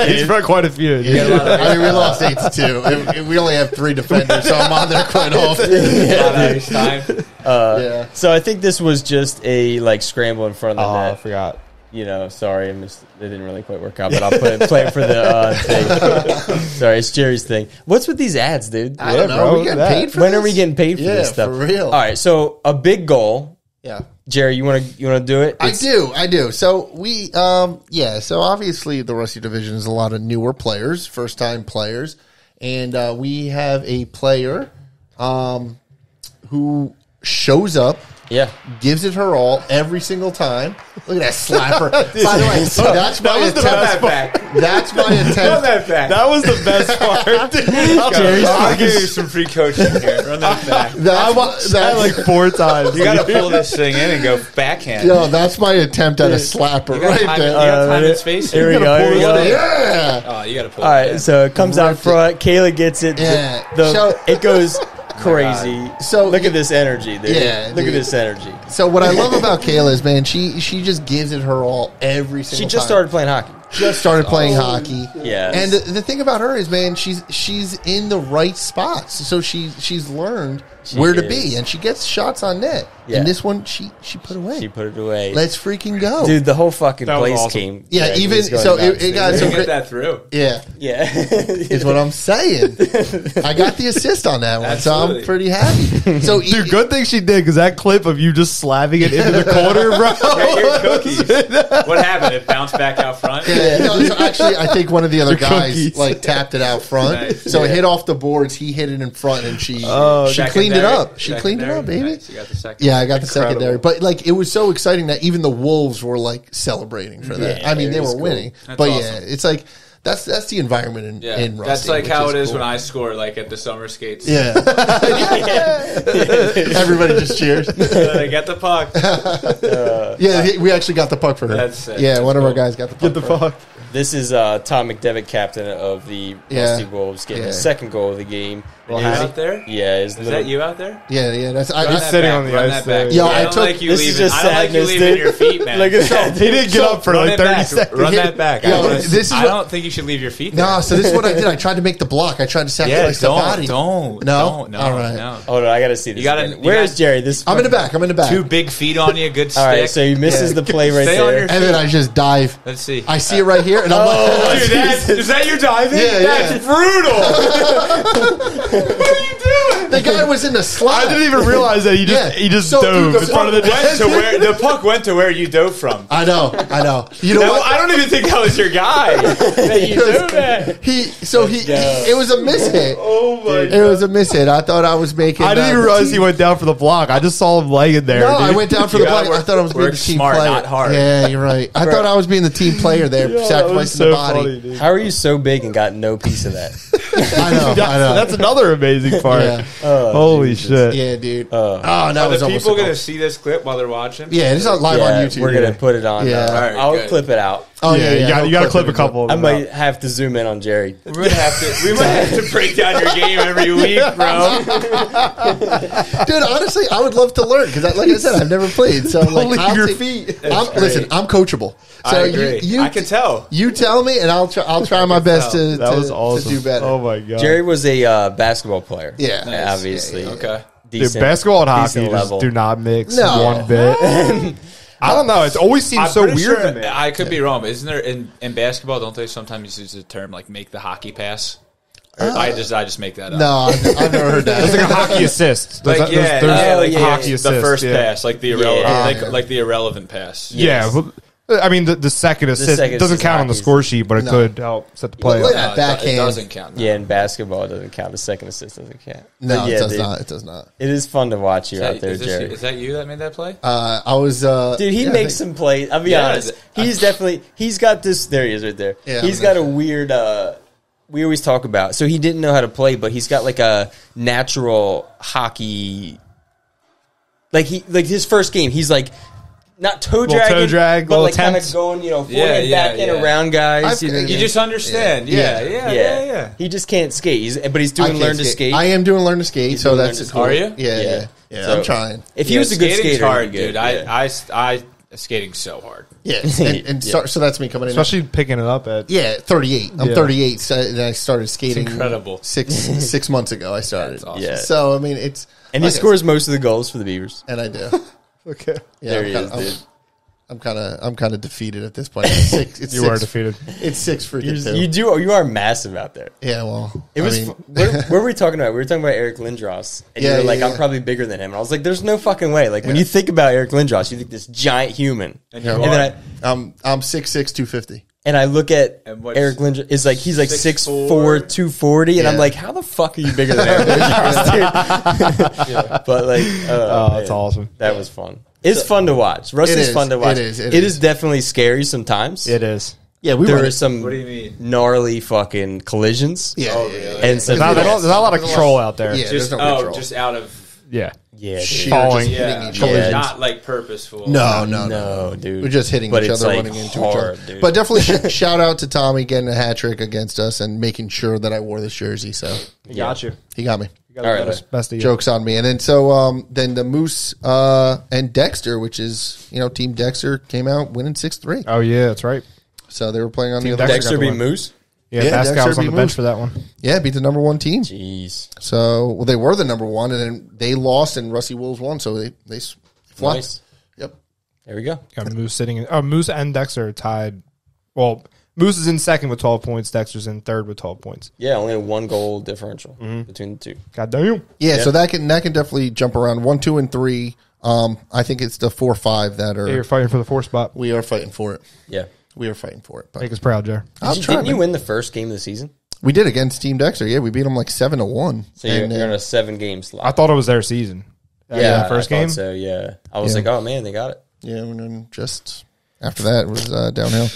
He's got quite a few. dude. I mean, we lost 8-2. And we only have 3 defenders, so I'm on there quite often. Nice time. Yeah. So I think this was just a like scramble in front of the Oh, I net. forgot. Sorry, it didn't really quite work out, but I'll play it for the thing. Sorry, it's Jerry's thing. What's with these ads, dude? I don't know. bro, We look at getting that. paid for When this? are we getting paid for Yeah, this stuff? for real. All right, so a big goal. Yeah. Jerry, you want to do it? I do. So we, so obviously the Rusty division is a lot of newer players, first time players. And we have a player who shows up, Yeah. gives it her all every single time. Look at that slapper. By the way, that's my Run that attempt. back. That's my Run attempt. that back. That was the best part. I'll give you some free coaching here. Run that back. That's like 4 times. You got to pull this thing in and go backhand. Yo, that's my attempt at a slapper You got right time, there. you got time and space Here we here. go. Here we go. Yeah. Oh, you got to pull All it right, in. so it comes out Ripped it. front. Kayla gets it. Yeah. It goes crazy. So- look at this energy, dude. Yeah, look at dude. this energy. So what I love about Kayla is, man, she just gives it her all every single She time. just started playing hockey. Just started playing hockey. Yes. And the thing about her is, man, she's in the right spots. So she's learned where to be, is. and she gets shots on net. Yeah. And this one, she put away. She put it away. Let's freaking go. Dude, the whole fucking That was place awesome. came. Yeah, it even- was going so nuts, it got dude. some You great- get that through. Yeah. Yeah. Is what I'm saying. I got the assist on that one, so I'm Absolutely. pretty happy. So Dude, good thing she did, because that clip of you just slapping it into the corner, bro. Get your cookies. What happened? It bounced back out front? Yeah, no, so actually, I think one of the other guys cookies. like tapped it out front, Nice. so it hit off the boards. He hit it in front, and she cleaned it Secondary. up. She cleaned it up, baby. Nice. You got the second. Yeah, I got the secondary, but like it was so exciting that even the Wolves were like celebrating for that. Yeah, I mean, it they was were cool. winning, That's but awesome. yeah, it's like that's the environment in Yeah, in Rusty. that's like which how it is cool. when I score, like at the summer skates. Yeah, everybody just cheers. They get the puck. Yeah, we actually got the puck for her. That's sick. Yeah, That's one of our cool. guys got the puck. for her. This is Tom McDevitt, captain of the Yeah. Rusty Wolves, getting Yeah. the second goal of the game. You out there? Yeah, Is that you out there? Yeah, that's I Run just that sitting back, on the run ice that there. back. Yo, I I don't took- like you this is leaving. just I don't like you sadness, leaving dude. your feet, man. Look at that. He didn't get up for Run like it 30 back. seconds. Run that back. Yo, this is I what- don't think you should leave your feet there. No, so this is what I did. I tried to make the block. I tried to Yeah, sacrifice the body. don't. No? No. All right. No. Hold on, I got to see this. You gotta- again. you Where's got- Jerry? This I'm in the back. I'm in the back. Two big feet on you, good stick. All right, so he misses the play right Stay on there. your And then I just dive. Let's see. I see it right here, and I'm like, Dude, is that your diving? Yeah, That's brutal. What are you doing? The guy was in the slot. I didn't even realize that he just dove in front of the net. The puck went to where you dove from. I know. You know what? I don't even think that was your guy. That you dove at. It was a mishit. Oh my It was a mishit. I thought I was making. I didn't even realize he went down for the block. I just saw him laying there. No, dude. I went down for the block. I thought I was being the team smart, player. not hard. Yeah, you're right. I thought I was being the team player there, sacrificing the body. Funny, How are you so big and got no piece of that? I know. That's another amazing part. Yeah. Holy shit. Yeah, dude. Oh, that Are was the almost people a going goal. to see this clip while they're watching? Yeah, it's not live on YouTube. We're gonna put it on. Yeah. All right, I'll good. clip it out. Oh Yeah, you got to clip a couple of I them might out. have to zoom in on Jerry. We might have to break down your game every week, bro. Dude, honestly, I would love to learn because, like I said, I've never played. So, like, Leave I'll your take- feet. Listen, I'm coachable. So I agree. I can tell. You tell me, and I'll try my best to That was awesome. to do better. Oh my god. Jerry was a basketball player. Yeah. Nice. Obviously. Yeah, yeah. Okay. Dude, Decent, basketball and hockey decent just level. do not mix No. one bit. I don't know. It always seems I'm so pretty weird sure- to me. I could be wrong, but isn't there in basketball? Don't they sometimes use the term like make the hockey pass? Or I just make that up. No, I've never heard that. It's like a hockey assist. Like There's hockey the assist. first yeah. pass, like the irrelevant, Yeah. like the irrelevant pass. Yeah. Well, I mean, the second assist second doesn't assist count on the hockey's- score sheet, but it No. could help set the play Look up. at No, backhand. it doesn't count. No. Yeah, in basketball it doesn't count. The second assist doesn't count. No, But yeah, it does dude, not. It does not. It is fun to watch you out there, Is Jerry. that you that made that play? I was. Dude, he yeah, I makes think- some plays. I'll be Yeah, honest. He's got this. There he is, right there. Yeah, he's I'm got a weird. We always talk about. So he didn't know how to play, but he's got like a natural hockey. Like his first game, he's like not toe dragging, but like kind of going, forward and back and around guys. I've- You just understand. Yeah. He just can't skate. But he's doing I learn can't to skate. I am doing learn to skate, He's so doing that's learn to cool. skate. Are you? Yeah. So, I'm trying. If he was a good skating's skater, hard, he'd be good. dude. I skating so hard. Yeah, so that's me coming in. Especially picking it up at. 38. I'm Yeah. 38, so, and I started skating. incredible. 6 months ago. I started. That's awesome. Yeah. So I mean, it's And like he scores most of the goals for the Beavers. and I do. Okay. Yeah, There he is, dude. I'm kind of defeated at this point. It's You were defeated. It's 6 freaking 2. You are massive out there. Yeah, well, It was. What were we talking about? We were talking about Eric Lindros, and you Yeah, were like, yeah, "I'm probably bigger than him." And I was like, "There's no fucking way." Like when you think about Eric Lindros, you think this giant human, and then I'm 6'6", 250. I look at And what's- Eric Lindros. Is like he's like 6'4", 6'4", 240, and I'm Yeah. like, "How the fuck are you bigger than Eric Lindros, dude?" But like, That's man, awesome. That was fun. It's fun to watch. Rusty's is. fun to watch. It is. It is definitely scary sometimes. It is. Yeah, we There were. are some What do you mean? gnarly fucking collisions. Yeah, Oh, yeah, really? And some There's not a lot of control out there. Yeah. Just There's no control. just out of Yeah. yeah, dude. Sheer Falling. just hitting yeah, each other. Yeah. not like purposeful. No, No, dude. We're just hitting But each it's, other, like, running into hard, each other. dude. But definitely shout out to Tommy getting a hat trick against us and making sure that I wore this jersey. So Got you. he got me. All right, man. Best of you. Jokes on me. And then so then the Moose and Dexter, which is Team Dexter, came out winning 6-3. Oh yeah, that's right. So they were playing on Team the other Dexter Dexter got the beat win. Moose. Yeah, Yeah, Pascal Dexter was on the beat bench Moose. for that one. Yeah, beat the number 1 team. Jeez, So they were the number 1, and then they lost, and Rusty Wolves won. So they flopped. nice. Yep. There we go. Got Moose sitting in. Oh, Moose and Dexter are tied. Well, Moose is in second with 12 points. Dexter's in third with 12 points. Yeah, only a 1 goal differential between the two. God damn. Yeah, so that can definitely jump around 1, 2, and 3. I think it's the 4, 5 that Yeah, you're are fighting for the 4th spot. we are fighting for it. Yeah. We are fighting for it. But Make us proud, Jer. I'll try. Didn't you man. win the first game of the season? We did against Team Dexter. Yeah, we beat them like 7-1. So you're, And, you're on a 7-game slot. I thought it was their season. yeah, first I thought game. So yeah, I was Yeah. like, oh man, they got it. yeah, and then just after that it was downhill.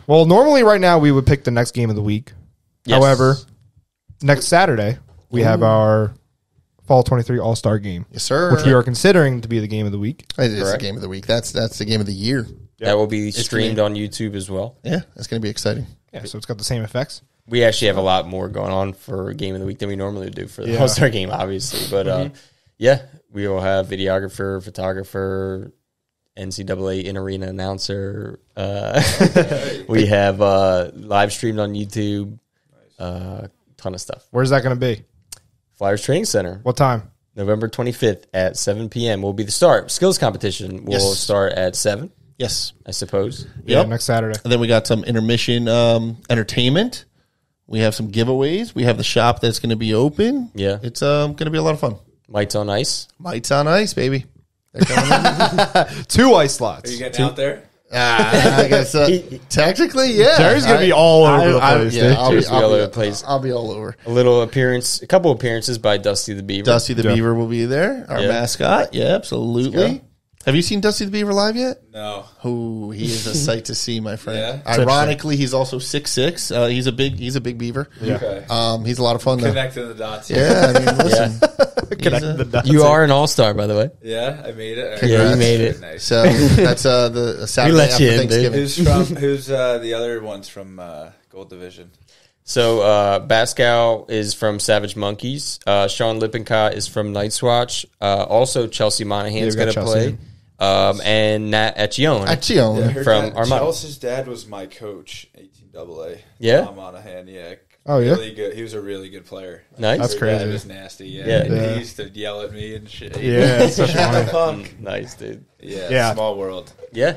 Well, normally right now we would pick the next game of the week. Yes. However, next Saturday we have our Fall 23 All-Star game, Yes, sir. which we are considering to be the game of the week. It is the Correct. game of the week. That's the game of the year. That will be streamed on YouTube as well. Yeah, that's going to be exciting. Yeah, so it's got the same effects. We actually have a lot more going on for game of the week than we normally do for the Yeah. All-Star game, obviously. But yeah, we will have videographer, photographer, NCAA in-arena announcer. We have live streamed on YouTube. Ton of stuff. Where's that going to be? Flyers Training Center, What time? November 25th at 7 p.m. will be the start. Skills competition will Yes. start at 7, Yes. I suppose. Yeah, Yep. next Saturday. And then we got some intermission entertainment. We have some giveaways. We have the shop that's going to be open. Yeah. It's going to be a lot of fun. Mites on ice. Mites on ice, baby. They're coming in. 2 ice slots. Are you getting out there? I guess technically, yeah. Jerry's gonna be all over the place. Yeah, dude. I'll Jerry's be gonna be all all over the place. I'll be all over. A couple appearances by Dusty the Beaver. Dusty the Beaver will be there. Our mascot. Yeah, absolutely. Let's go. Have you seen Dusty the Beaver live yet? No. Oh, he is a sight to see, my friend. Yeah? Ironically, he's also 6'6". He's a big beaver. Okay. He's a lot of fun though. Connecting the dots. Yeah, I mean, listen. Connecting the dots. You are an all-star, by the way. Yeah, I made it. Yeah, you made it. Nice. So that's the Saturday let after you in, dude. Thanksgiving. Who's the other ones from Gold Division? So Bascal is from Savage Monkeys. Sean Lippincott is from Night's Watch. Also, Chelsea Monahan's we got going to Chelsea. play. And Nat Etchione. Etchione. From Armada. Chelsea's dad was my coach, 18AA. Yeah? Tom Monahan, yeah. Oh, yeah? Really good. He was a really good player. Nice. That's Her crazy. dad was nasty, yeah. Yeah. And Yeah. he used to yell at me and shit. Yeah, it's such funny. Punk. Nice, dude. Yeah, Yeah. small world. Yeah.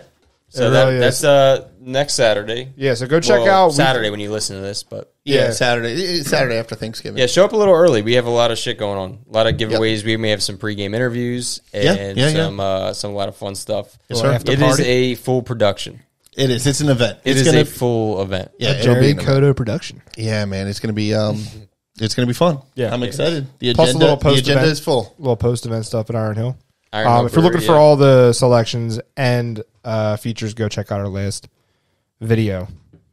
So It really is. that's next Saturday. Yeah, so go check Well, out Saturday when you listen to this, but Yeah, Saturday after Thanksgiving. yeah, show up a little early. We have a lot of shit going on. A lot of giveaways. We may have some pregame interviews and some a lot of fun stuff. Yes, sir. After It is party. a full production. It is. It's an event. It It's is gonna, a full event. yeah, it'll be Jerry an event. Cotto production. Yeah, man, it's gonna be fun. Yeah. I'm excited. The Plus a agenda, little post the agenda event. is full. Little post-event stuff at Iron Hill. Iron If you're Hooper, looking for yeah. all the selections and features, go check out our last video,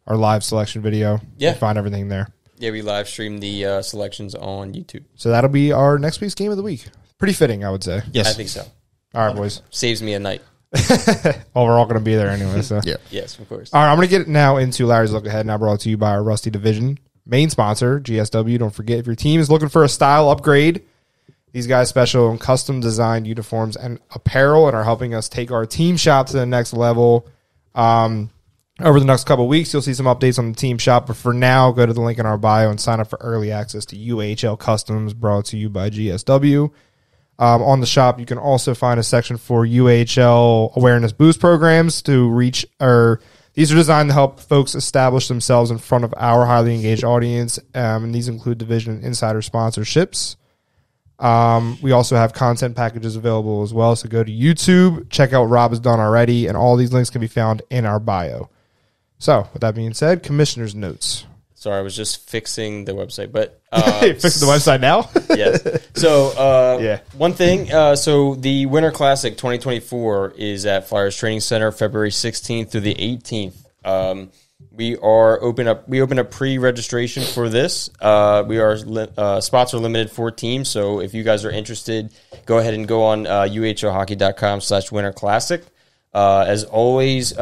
our live selection video. Yeah. You'll find everything there. Yeah, we live stream the selections on YouTube. So that'll be our next week's game of the week. Pretty fitting, I would say. Yes, I think so. All right, boys. Saves me a night. Well, we're all going to be there anyway. So Yeah. Yes, of course. All right, I'm going to get now into Larry's Look Ahead, now brought to you by our Rusty Division main sponsor, GSW. Don't forget, if your team is looking for a style upgrade, these guys special in custom designed uniforms and apparel and are helping us take our team shop to the next level. Over the next couple of weeks, you'll see some updates on the team shop. But for now, go to the link in our bio and sign up for early access to UAHL Customs, brought to you by GSW. On the shop, you can also find a section for UAHL awareness boost programs to reach, or these are designed to help folks establish themselves in front of our highly engaged audience. And these include division and insider sponsorships. We also have content packages available as well. So go to YouTube, check out what Rob has done already, and all these links can be found in our bio. So with that being said, commissioner's notes. Sorry, I was just fixing the website, but Fixing the website now? yes. So, Yeah. one thing. So, the Winter Classic 2024 is at Flyers Training Center, February 16th through the 18th. We open up pre-registration for this. Spots are limited for teams, so if you guys are interested, go ahead and go on uhlhockey.com/Winter Classic. As always,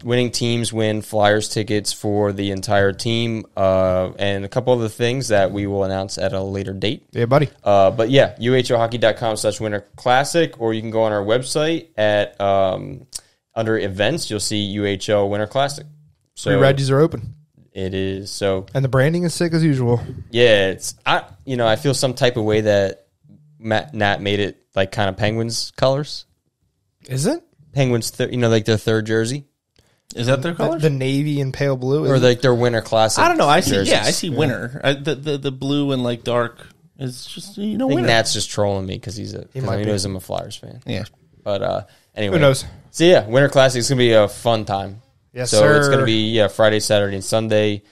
winning teams win Flyers tickets for the entire team, and a couple other things that we will announce at a later date. Yeah, buddy. But yeah, uhlhockey.com/Winter Classic, or you can go on our website at under events. You'll see UHL Winter Classic. So Pre-reggies are open. it is. So And the branding is sick as usual. yeah, I feel some type of way that Nat made it like kind of Penguins colors. Is it? Penguins, like their third jersey, Is that their colors? The navy and pale blue? or like their Winter Classic. I don't know. I see. jerseys. Yeah, I see winter. The blue and like dark is just I think winter. Nat's just trolling me because he might be. knows I'm a Flyers fan. Yeah. But anyway, Who knows? So yeah, Winter Classic is gonna be a fun time. Yes, So sir. it's gonna be Friday, Saturday, and Sunday.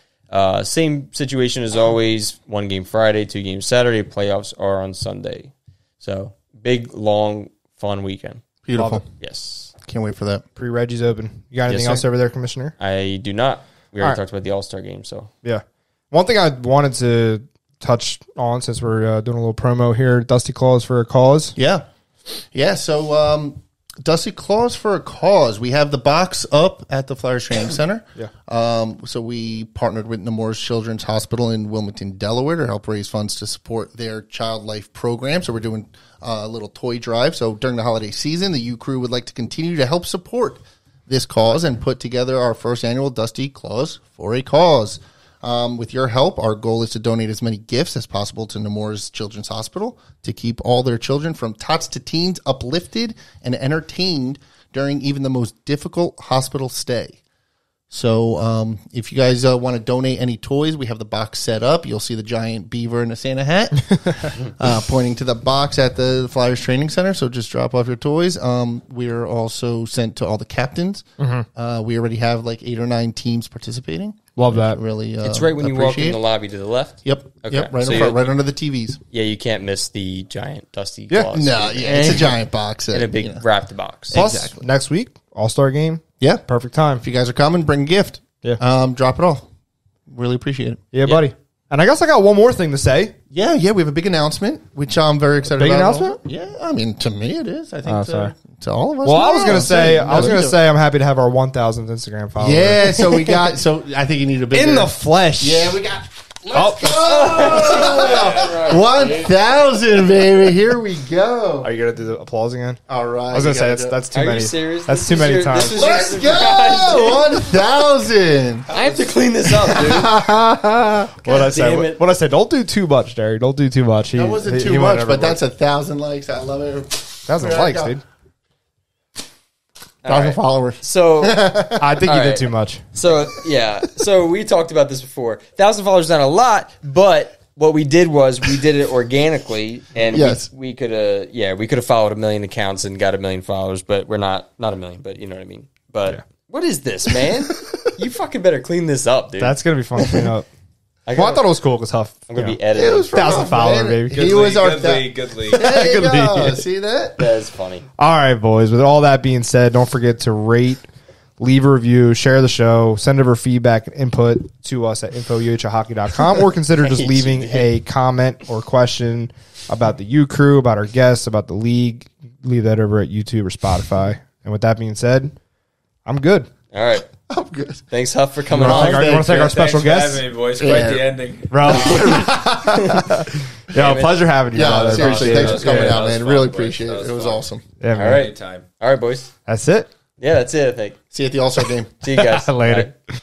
Same situation as always. 1 game Friday, 2 games Saturday. Playoffs are on Sunday. So big, long, fun weekend. Beautiful. Yes, Can't wait for that. Pre-reggies open. You got anything Yes, else sir. over there, Commissioner? I do not. We already All right. talked about the All-Star game. So Yeah. One thing I wanted to touch on since we're doing a little promo here, Dusty Claus for a Cause. Yeah. Yeah. So, Dusty Claus for a Cause. We have the box up at the Flyers Training Center. Yeah. So we partnered with Nemours Children's Hospital in Wilmington, Delaware, to help raise funds to support their child life program. So we're doing a little toy drive. So during the holiday season, the U Crew would like to continue to help support this cause and put together our first annual Dusty Claus for a Cause. With your help, our goal is to donate as many gifts as possible to Nemours Children's Hospital to keep all their children from tots to teens uplifted and entertained during even the most difficult hospital stay. So if you guys want to donate any toys, we have the box set up. You'll see the giant beaver in a Santa hat pointing to the box at the Flyers Training Center. So just drop off your toys. We're also sent to all the captains. We already have like 8 or 9 teams participating. Love that. Really, It's right when you walk in the lobby to the left. Yep. Okay. Yep. Right, So in front, right under the TVs. Yeah, you can't miss the giant dusty Yeah. claws. No. Yeah. It's a giant box. And a big wrapped box. Plus, Exactly. next week, All-Star game. Yeah. Perfect time. If you guys are coming, bring a gift. Yeah. Drop it off. Really appreciate it. Yeah, buddy. And I guess I got one more thing to say. Yeah, we have a big announcement, which I'm very excited Big about. announcement? Yeah, I mean, to me it is. I think Oh, sorry. to all of us. Well, I was No, gonna say, no, I'm happy to have our 1,000th Instagram follower. Yeah, so we got. So I think you need a big in the flesh. Yeah, we got. Let's go! 1,000, baby. Here we go. Are you gonna do the applause again? All right. I was gonna say that's too Are you many. serious? That's This too is many your- times. this is your Let's surprise, dude. go! 1,000. I have to clean this up, dude. What I say? damn it. What I say? Don't do too much, Derry. Don't do too much. That wasn't too much, but that's 1,000 likes. I love it. 1,000 There I likes, go. dude. 1,000 right. followers. So, I think you All did right. too much. so we talked about this before. 1,000 followers is not a lot, but what we did was we did it organically, and Yes. we could have followed 1 million accounts and got 1 million followers, but we're not 1 million, but you know what I mean. But what is this, man? You fucking better clean this up, dude. That's gonna be fun to clean up. I Well, I thought it was cool because Huff. I'm gonna be It editing. was 1,000 rough, follower, man. baby. He was our. good league, good league. There you Good go. lead. See that? That is funny. All right, boys. With all that being said, don't forget to rate, leave a review, share the show, send over feedback and input to us at info@uhlhockey.com, or consider just leaving a comment or question about the U Crew, about our guests, about the league. Leave that over at YouTube or Spotify. And with that being said, I'm good. All right. I'm good. Thanks, Huff, for coming You want on. to thank our special Thanks guest? for having me, boys. Quite Yeah. the ending. Bro. Yo, pleasure having you. Yeah, brother. seriously. Appreciate Thanks it. for coming Yeah, out, that was man. fun, Really boys. appreciate That it. was It was fun. awesome. Yeah, man. All right. Anytime. All right, boys. That's it. Yeah, that's it, I think. See you at the All-Star game. See you guys. Later. Bye.